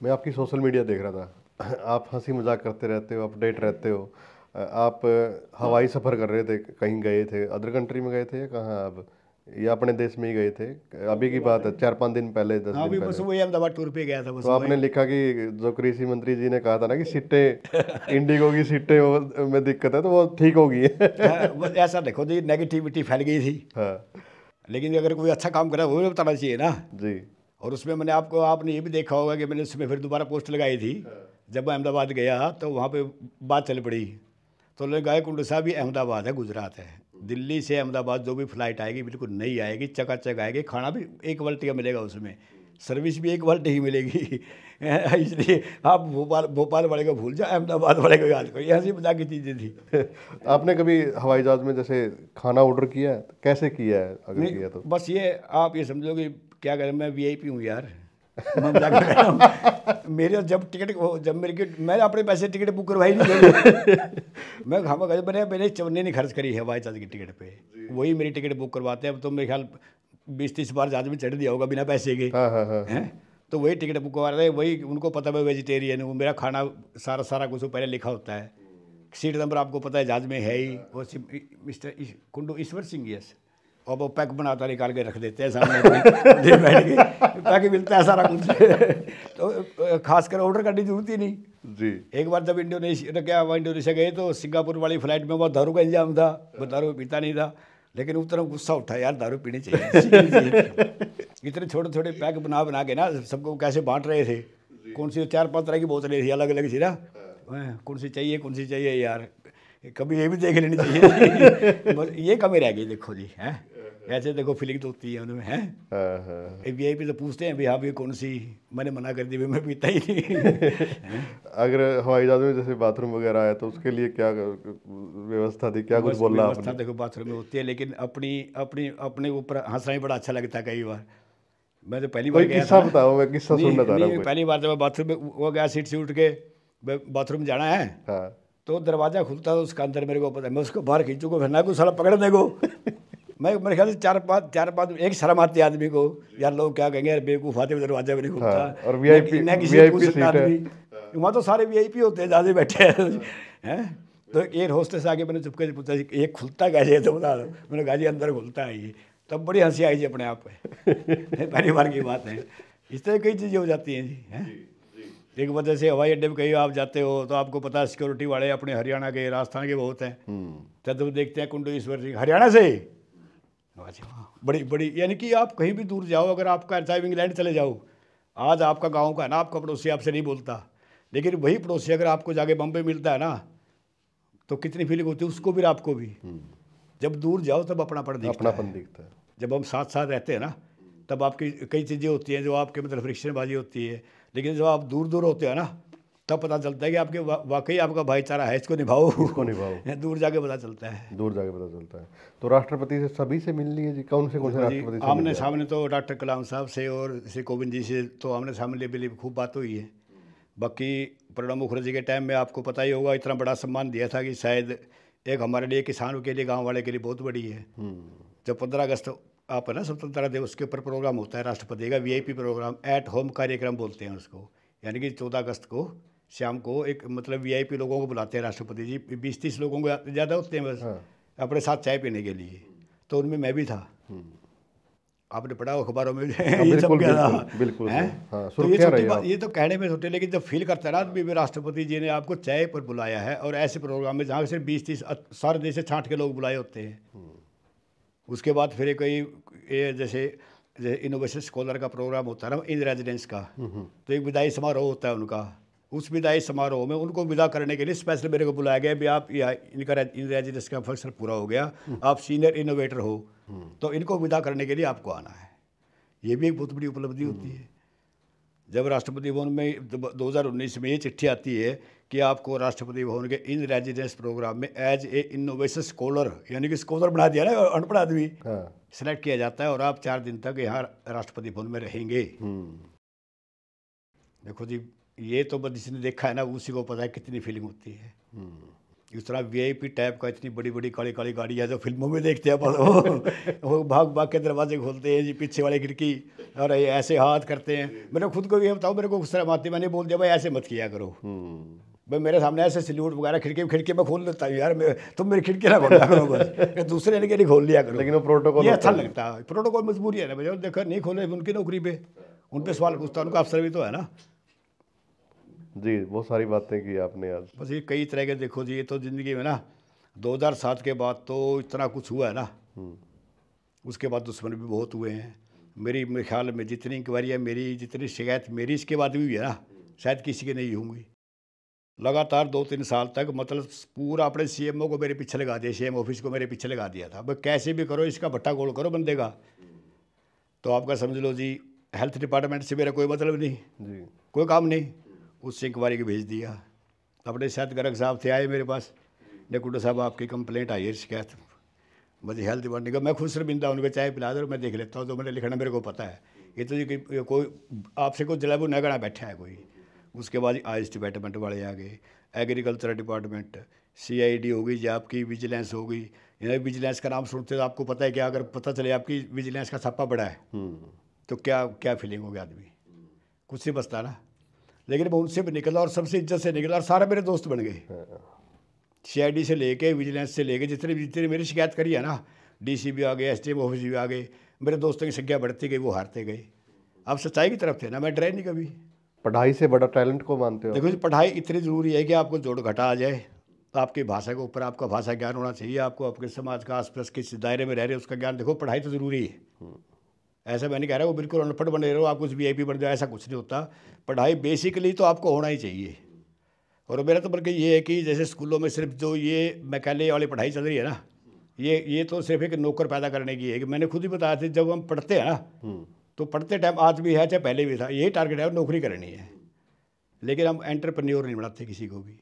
मैं आपकी सोशल मीडिया देख रहा था, आप हंसी मजाक करते रहते हो, अपडेट रहते हो। आप हवाई सफ़र कर रहे थे, कहीं गए थे, अदर कंट्री में गए थे या कहाँ आप, या अपने देश में ही गए थे? अभी की बात है, 4-5 दिन पहले, 10 हाँ, दिन अभी बस पहले। वही अहमदाबाद टूर पे गया था बस। तो आपने लिखा कि जो कृषि मंत्री जी ने कहा था ना कि सीटें इंडिगो की सीटें में दिक्कत है, तो वो ठीक होगी। हाँ, बस ऐसा देखो जी, नेगेटिविटी फैल गई थी। हाँ लेकिन अगर कोई अच्छा काम करा वो भी बताना चाहिए ना। जी। और उसमें आपने ये भी देखा होगा कि मैंने उसमें फिर दोबारा पोस्ट लगाई थी। जब मैं अहमदाबाद गया तो वहाँ पे बात चल पड़ी, तो लोग गाय कुंड साहब, ये अहमदाबाद है, गुजरात है, दिल्ली से अहमदाबाद जो भी फ्लाइट आएगी बिल्कुल नई आएगी, चकाचक आएगी, खाना भी एक क्वालिटी का मिलेगा उसमें, सर्विस भी एक क्वालिटी ही मिलेगी। इसलिए आप भोपाल वाले को भूल जाओ, अहमदाबाद वाले को याद करो, यहाँ से मजाक की चीज़ें थी। आपने कभी हवाई जहाज में जैसे खाना ऑर्डर किया है, तो कैसे किया है अगर नहीं, किया तो? बस ये आप ये समझो कि क्या करें, मैं VIP हूँ यार। मैं मजाक कर रहा हूँ। मेरे जब टिकट जब मेरे मैंने अपने पैसे टिकट बुक करवाई नहीं। मैं मैंने चवन्नी नहीं खर्च करी है हवाई जहाज की टिकट पे, वही मेरी टिकट बुक करवाते हैं। अब तो मेरे ख्याल 20-30 बार जहाज में चढ़ दिया होगा बिना पैसे के। हाँ हाँ हाँ। हैं तो वही टिकट बुक करवा रहे हैं, वही उनको पता है मैं वेजिटेरियन हूँ, मेरा खाना सारा कुछ पहले लिखा होता है, सीट नंबर आपको पता है जहाज में है ही, वो मिस्टर कुंडू ईश्वर सिंह, यस। और वो पैक बनाता निकाल के रख देते हैं सामने अपनी बैठ के, पैक मिलता है सारा कुछ। तो खासकर ऑर्डर करने की जरूरत ही नहीं जी। एक बार जब इंडोनेशिया गए तो सिंगापुर वाली फ्लाइट में वो दारू का इंतजाम था, वो दारू पीता नहीं था, लेकिन उस तरह गुस्सा उठा, यार दारू पीनी चाहिए। इतने छोटे छोटे पैक बना के ना सबको कैसे बांट रहे थे, कौन सी 4-5 तरह की बोतलें थी अलग अलग सी ना, कौन सी चाहिए यार, कभी ये भी देख लेनी चाहिए। बस ये कमी रह गई, देखो जी है ऐसे, देखो फीलिंग तो होती है उनमें है। VIP तो पूछते हैं भी हाँ भी कौन सी, मैंने मना कर दी, मैं पीता ही नहीं। अगर हवाई जहाज में जैसे बाथरूम वगैरह आया तो उसके लिए क्या व्यवस्था थी, क्या कुछ बोला व्यवस्था आपने? देखो बाथरूम में होती है, लेकिन अपने ऊपर हंसना ही बड़ा अच्छा लगता है कई बार। मैं तो पहली बार कोई गया किस्सा था ना, बताओ, मैं किस्सा सुनना चाह रहा हूँ। पहली बार जब मैं बाथरूम में वो गया, सीट से उठ के बाथरूम जाना है, हाँ तो दरवाज़ा खुलता था, उसका अंदर मेरे को पता है, मैं उसको बाहर खींचूंगा, फिर ना कुछ साला पकड़ देगो। मैं मेरे ख्याल से 4-5 एक शर्म आती है आदमी को, यार लोग क्या कहेंगे, यार बेवकूफ़ आते दरवाजा भी नहीं खुलता। हाँ, और VIP किसी VIP पूछ सकता सीट है। आदमी, वहाँ तो सारे VIP होते हैं, ज़्यादा बैठे हैं। तो एयर होस्टेस आके मैंने चुपके से पूछा, ये खुलता कैसे है तो बता दो, मैंने कहा जी अंदर खुलता है ये, तब बड़ी हंसी आई जी अपने आप पे। पहली बार की बात है, इस तरह कई चीज़ें हो जाती हैं जी, हैं। एक वजह से हवाई अड्डे में कहीं आप जाते हो तो आपको पता है सिक्योरिटी वाले अपने हरियाणा के, राजस्थान के बहुत हैं, तब देखते हैं कुंडू ईश्वर सिंह हरियाणा से, बड़ी बड़ी, यानी कि आप कहीं भी दूर जाओ, अगर आपका चाहे इंग्लैंड चले जाओ, आज आपका गांव का है ना, आपका पड़ोसी आपसे नहीं बोलता, लेकिन वही पड़ोसी अगर आपको जाके बम्बई मिलता है ना, तो कितनी फीलिंग होती है उसको भी आपको भी। जब दूर जाओ तब अपनापन दिखता है। जब हम साथ साथ रहते हैं ना, तब आपकी कई चीज़ें होती हैं जो आपके मतलब फ्रिक्शनबाजी होती है, लेकिन जब आप दूर दूर होते हैं ना, तब पता चलता है कि आपके वाकई आपका भाईचारा है, इसको निभाओ। दूर जाके पता चलता है। तो राष्ट्रपति से सभी से मिल लिए जी? कौन से राष्ट्रपति से? आमने सामने तो डॉक्टर कलाम साहब से और श्री कोविंद जी से तो आमने सामने मिली खूब बात हुई है। बाकी प्रणब मुखर्जी के टाइम में आपको पता ही होगा, इतना बड़ा सम्मान दिया था कि शायद एक हमारे लिए, किसानों के लिए, गाँव वाले के लिए बहुत बड़ी है। जब 15 अगस्त आप है ना स्वतंत्रता दिवस के ऊपर प्रोग्राम होता है राष्ट्रपति का, VIP प्रोग्राम, एट होम कार्यक्रम बोलते हैं उसको, यानी कि 14 अगस्त को शाम को एक मतलब VIP लोगों को बुलाते हैं राष्ट्रपति जी, 20-30 लोगों को ज़्यादा होते हैं बस, अपने साथ चाय पीने के लिए। तो उनमें मैं भी था, आपने पढ़ा अखबारों में ये सब क्या था, बिल्कुल है। तो ये छोटी बात, ये तो कहने में छोटे, लेकिन जब फील करता है ना आदमी, राष्ट्रपति जी ने आपको चाय पर बुलाया है, और ऐसे प्रोग्राम में जहाँ सिर्फ 20-30 सारे देश से छांट के लोग बुलाए होते हैं। उसके बाद फिर कोई ये जैसे इनोवेशन स्कॉलर का प्रोग्राम होता है ना, इन रेजिडेंस का, तो एक विदाई समारोह होता है उनका। उस विदाई समारोह में उनको विदा करने के लिए स्पेशल मेरे को बुलाया गया भी आप इनका इन रेजिडेंस का फंक्शन पूरा हो गया, आप सीनियर इनोवेटर हो, तो इनको विदा करने के लिए आपको आना है। ये भी एक बहुत बड़ी उपलब्धि होती है। जब राष्ट्रपति भवन में 2019 में ये चिट्ठी आती है कि आपको राष्ट्रपति भवन के इन रेजिडेंस प्रोग्राम में एज ए इनोवेशन स्कॉलर, यानी कि स्कॉलर बना दिया ना, अनपढ़ आदमी सेलेक्ट किया जाता है और आप 4 दिन तक यहाँ राष्ट्रपति भवन में रहेंगे। देखो जी, ये तो बस जिसने देखा है ना उसी को पता है कितनी फीलिंग होती है। इस तरह वीआईपी टाइप का इतनी बड़ी बड़ी काली काली गाड़ी है जो फिल्मों में देखते हैं वो भाग भाग के दरवाजे खोलते हैं जी, पीछे वाली खिड़की, और ऐसे हाथ करते हैं। मैंने खुद को ये बताओ, मेरे को शर्म आती, मैंने बोल दिया भाई ऐसे मत किया करो। भाई मेरे सामने ऐसे सल्यूट वगैरह खिड़की में खोल देता हूँ यार, तुम मेरी खिड़की ना खोला करो, बस दूसरे ने नहीं खोल लिया करो। लेकिन वो प्रोटोकॉल ये अच्छा लगता है, प्रोटोकॉल मजबूरी है ना भैया। देखो नहीं खोले उनकी नौकरी पे, उन पे सवाल पूछता, उनका अफसर भी तो है ना जी। बहुत सारी बातें की आपने आज। बस ये कई तरह के, देखो जी ये तो ज़िंदगी में ना 2007 के बाद तो इतना कुछ हुआ है ना, उसके बाद दुश्मन भी बहुत हुए हैं। मेरे ख्याल में जितनी इंक्वायरी है मेरी, जितनी शिकायत मेरी इसके बाद भी हुई है ना, शायद किसी की नहीं होंगी। लगातार 2-3 साल तक मतलब पूरा अपने सीएमओ को मेरे पीछे लगा दिया, सीएम ऑफिस को मेरे पीछे लगा दिया था। भाई कैसे भी करो इसका भट्टा गोल करो बंदे का। तो आपका समझ लो जी, हेल्थ डिपार्टमेंट से मेरा कोई मतलब नहीं जी, कोई काम नहीं, उससे इंक्वायरी को भेज दिया। अपने शायद गर्ग साहब थे, आए मेरे पास, नेकुडो साहब आपकी कंप्लेंट आई है, शिकायत मुझे हेल्थ डिपार्टमेंट का। मैं खुद शर्मिंदा, उनको चाय पिला दो, मैं देख लेता हूँ, तो मैंने लिखना मेरे को पता है। ये तो जी कोई आपसे कोई जलाबू नगड़ा बैठा है कोई। उसके बाद आयुष डिपार्टमेंट वाले आ गए, एग्रीकल्चर डिपार्टमेंट, सीआईडी हो गई जी, आपकी विजिलेंस हो गई। विजिलेंस का नाम सुनते तो आपको पता है कि अगर पता चले आपकी विजिलेंस का छापा बड़ा है तो क्या क्या फीलिंग होगी आदमी, कुछ नहीं बचता ना। लेकिन मैं उनसे भी निकला और सबसे इज्जत से निकला और सारे मेरे दोस्त बन गए। सीआईडी से लेके, विजिलेंस से लेके, जितने मेरी शिकायत करी है ना, डीसी भी आ गए, एसडीएम ऑफिस भी आ गए, मेरे दोस्तों की संख्या बढ़ती गई, वो हारते गए। अब सच्चाई की तरफ थे ना, मैं डरे नहीं कभी। पढ़ाई से बड़ा टैलेंट को मानते हो? देखो जी, पढ़ाई इतनी ज़रूरी है कि आपको जोड़ घटा आ जाए, तो आपकी भाषा के ऊपर आपका भाषा ज्ञान होना चाहिए। आपको अपने समाज का आसपास किस दायरे में रह रहे हो उसका ज्ञान, देखो पढ़ाई तो ज़रूरी है। ऐसा मैं नहीं कह रहा वो बिल्कुल अनपढ़ बने रहो, आप कुछ वीआईपी बन जाओ, ऐसा कुछ नहीं होता। पढ़ाई बेसिकली तो आपको होना ही चाहिए। और मेरा तो बल्कि ये है कि जैसे स्कूलों में सिर्फ जो ये मैकेले वाली पढ़ाई चल रही है ना, ये तो सिर्फ एक नौकर पैदा करने की है। कि मैंने खुद ही बताया था, जब हम पढ़ते हैं ना तो पढ़ते टाइम आज भी है चाहे पहले भी था, यही टारगेट है, नौकरी करनी है। लेकिन हम एंटरप्रेन्योर नहीं बनाते किसी को भी।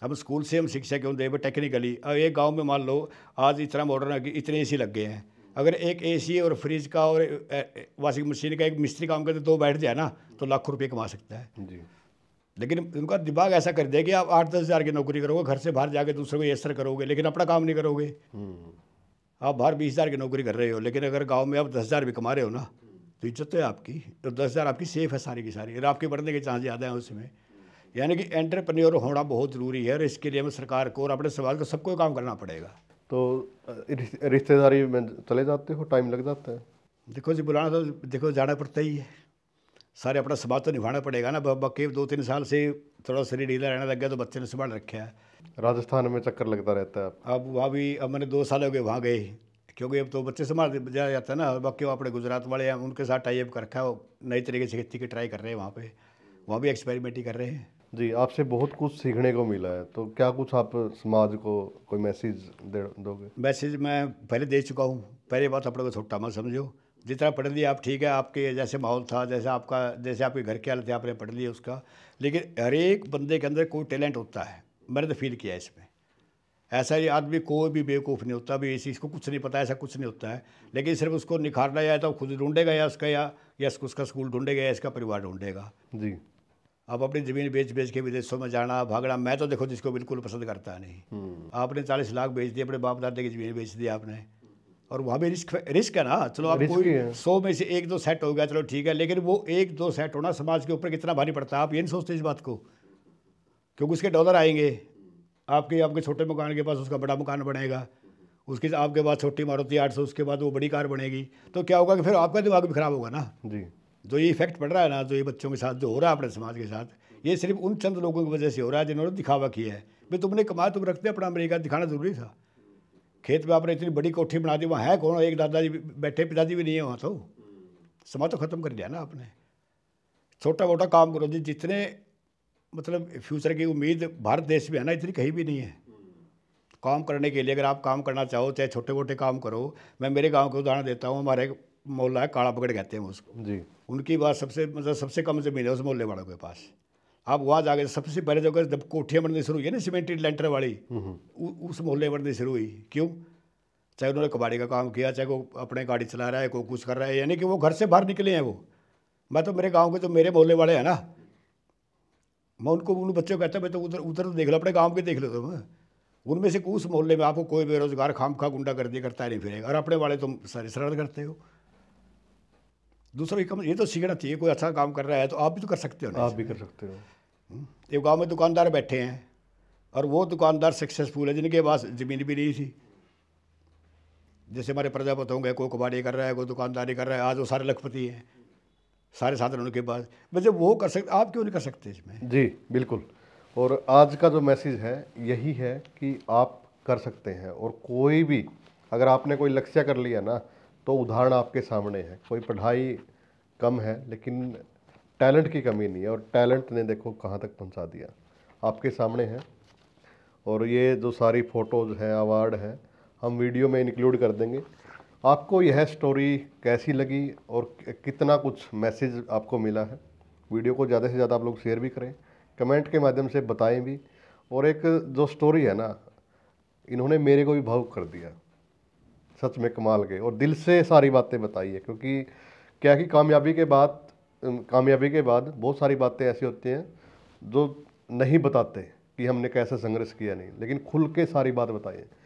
हम स्कूल से हम शिक्षा क्यों दें? टेक्निकली अब एक गाँव में मान लो आज इतना मॉडर्न है कि इतने एसी लग गए हैं, अगर एक एसी और फ्रिज का और वॉशिंग मशीन का एक मिस्त्री काम करते 2 बैठ जाए ना तो लाखों रुपये कमा सकता है जी। लेकिन उनका दिमाग ऐसा कर दिया कि आप 8-10 हज़ार की नौकरी करोगे, घर से बाहर जाके दूसरों को येसर करोगे, लेकिन अपना काम नहीं करोगे। आप बाहर 20 हज़ार की नौकरी कर रहे हो, लेकिन अगर गाँव में आप 10 हज़ार भी कमा रहे हो ना तो इज्जत तो है आपकी, तो 10 हज़ार आपकी सेफ है सारी की सारी, और आपके बढ़ने के चांस ज़्यादा हैं उसमें। यानी कि एंटरप्रेन्योर होना बहुत ज़रूरी है, और इसके लिए हमें सरकार को और अपने समाज को सबको काम करना पड़ेगा। तो रिश्तेदारी में चले जाते हो, टाइम लग जाता है? देखो जी, बुलाना तो देखो जाना पड़ता ही है, सारे अपना समाज तो निभाना पड़ेगा ना। बाकी 2-3 साल से थोड़ा शरीर ढीला रहने लग गया तो बच्चे ने संभाल रखा है। राजस्थान में चक्कर लगता रहता है? अब वहाँ भी, अब मैंने 2 साल हो गए वहाँ गए, क्योंकि अब तो बच्चे संभाल जाया जाता है ना। बाकी वो अपने गुजरात वाले हैं, उनके साथ टाई अप कर रखा है, वो नई तरीके से खेती की ट्राई कर रहे हैं वहाँ भी एक्सपेरिमेंट ही कर रहे हैं जी। आपसे बहुत कुछ सीखने को मिला है, तो क्या कुछ आप समाज को कोई मैसेज दोगे? मैसेज मैं पहले दे चुका हूँ। पहले बात अपने को छोटा मत समझो, जितना पढ़ लिया आप ठीक है, आपके जैसे माहौल था, जैसे आपके घर के हाल थे, आपने पढ़ लिया उसका। लेकिन हर एक बंदे के अंदर कोई टैलेंट होता है, मैंने तो फील किया इसमें। ऐसा ही आदमी कोई भी बेवकूफ़ नहीं होता भी, इसको कुछ नहीं पता, ऐसा कुछ नहीं होता है। लेकिन सिर्फ उसको निखारना या तो खुद ढूंढेगा, या उसका स्कूल ढूंढेगा, या इसका परिवार ढूंढेगा जी। अब अपनी ज़मीन बेच के विदेशों में जाना भागना, मैं तो देखो जिसको बिल्कुल पसंद करता नहीं। आपने 40 लाख बेच दिए, अपने बाप दादे की ज़मीन बेच दी आपने, और वहाँ भी रिस्क है ना। चलो आप कोई 100 में से 1-2 सेट हो गया, चलो ठीक है, लेकिन वो 1-2 सेट होना समाज के ऊपर कितना भारी पड़ता है, आप ये नहीं सोचते इस बात को। क्योंकि उसके डॉलर आएंगे, आपके छोटे मकान के पास उसका बड़ा मकान बनेगा, उसकी आपके पास छोटी मारुति 800, उसके बाद वो बड़ी कार बनेगी, तो क्या होगा कि फिर आपका दिमाग भी खराब होगा ना जी। जो ये इफेक्ट पड़ रहा है ना, जो ये बच्चों के साथ जो हो रहा है अपने समाज के साथ, ये सिर्फ उन चंद लोगों की वजह से हो रहा है जिन्होंने दिखावा किया है। भाई तुमने कमाया, तुम रखते अपना अमेरिका, दिखाना जरूरी था। खेत में आपने इतनी बड़ी कोठी बना दी, वहाँ है कौन? एक दादाजी बैठे, पिताजी भी नहीं है वहाँ, तो समाज तो ख़त्म कर दिया ना आपने। छोटा मोटा काम करो जी, जितने मतलब फ्यूचर की उम्मीद भारत देश में है ना, इतनी कहीं भी नहीं है। काम करने के लिए अगर आप काम करना चाहो, चाहे छोटे मोटे काम करो। मैं मेरे गांव का उदाहरण देता हूँ। हमारे मोहल्ला है, काला पकड़ कहते हैं उसको जी। उनकी बात सबसे मतलब सबसे कम ज़मीन है उस मोहल्ले वालों के पास। आप वहाँ जाके सबसे पहले जब कोठियाँ बननी शुरू हुई है ना सीमेंटेड लेंटर वाली, उस मोहल्ले में बननी शुरू हुई। क्यों? चाहे उन्होंने कबाड़ी का काम किया, चाहे वो अपने गाड़ी चला रहा है, कोई कुछ कर रहा है, यानी कि वो घर से बाहर निकले हैं वो। मैं तो मेरे गाँव के जो मेरे मोहल्ले वाले हैं ना, मैं उनको उन बच्चों को कहता मैं तो उधर उधर तो देख लो, अपने गाँव के देख लो तुम। उनमें से उस मोहल्ले में आपको कोई बेरोजगार खामखा गुंडागर्दी करता नहीं फिरेगा, और अपने वाले तुम सारे सरल करते हो। दूसरा ये तो सीखना चाहिए, कोई अच्छा काम कर रहा है तो आप भी तो कर सकते हो ना। आप भी कर सकते हो। एक गांव में दुकानदार बैठे हैं और वो दुकानदार सक्सेसफुल है जिनके पास ज़मीन भी नहीं थी। जैसे हमारे प्रजापति होंगे, कोई कबाड़ी कर रहा है, कोई दुकानदारी कर रहा है, आज वो सारे लखपति हैं, सारे साधन उनके पास। वैसे वो कर सकते, आप क्यों नहीं कर सकते इसमें? जी बिल्कुल। और आज का जो मैसेज है यही है कि आप कर सकते हैं, और कोई भी अगर आपने कोई लक्ष्य कर लिया ना, तो उदाहरण आपके सामने है। कोई पढ़ाई कम है लेकिन टैलेंट की कमी नहीं है, और टैलेंट ने देखो कहाँ तक पहुँचा दिया, आपके सामने है। और ये जो सारी फ़ोटोज़ हैं, अवार्ड हैं, हम वीडियो में इंक्लूड कर देंगे। आपको यह स्टोरी कैसी लगी और कितना कुछ मैसेज आपको मिला है, वीडियो को ज़्यादा से ज़्यादा आप लोग शेयर भी करें, कमेंट के माध्यम से बताएं भी। और एक जो स्टोरी है ना, इन्होंने मेरे को भी भावुक कर दिया, सच में कमाल के, और दिल से सारी बातें बताई है। क्योंकि क्या कि कामयाबी के बाद बहुत सारी बातें ऐसी होती हैं जो नहीं बताते कि हमने कैसे संघर्ष किया, नहीं, लेकिन खुल के सारी बात बताई है।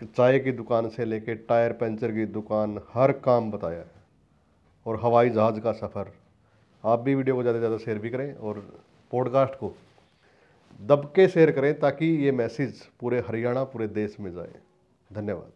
चाय की दुकान से लेके टायर पंचर की दुकान, हर काम बताया है। और हवाई जहाज़ का सफ़र। आप भी वीडियो को ज़्यादा से ज़्यादा शेयर भी करें और पॉडकास्ट को दब के शेयर करें, ताकि ये मैसेज पूरे हरियाणा, पूरे देश में जाए। धन्यवाद।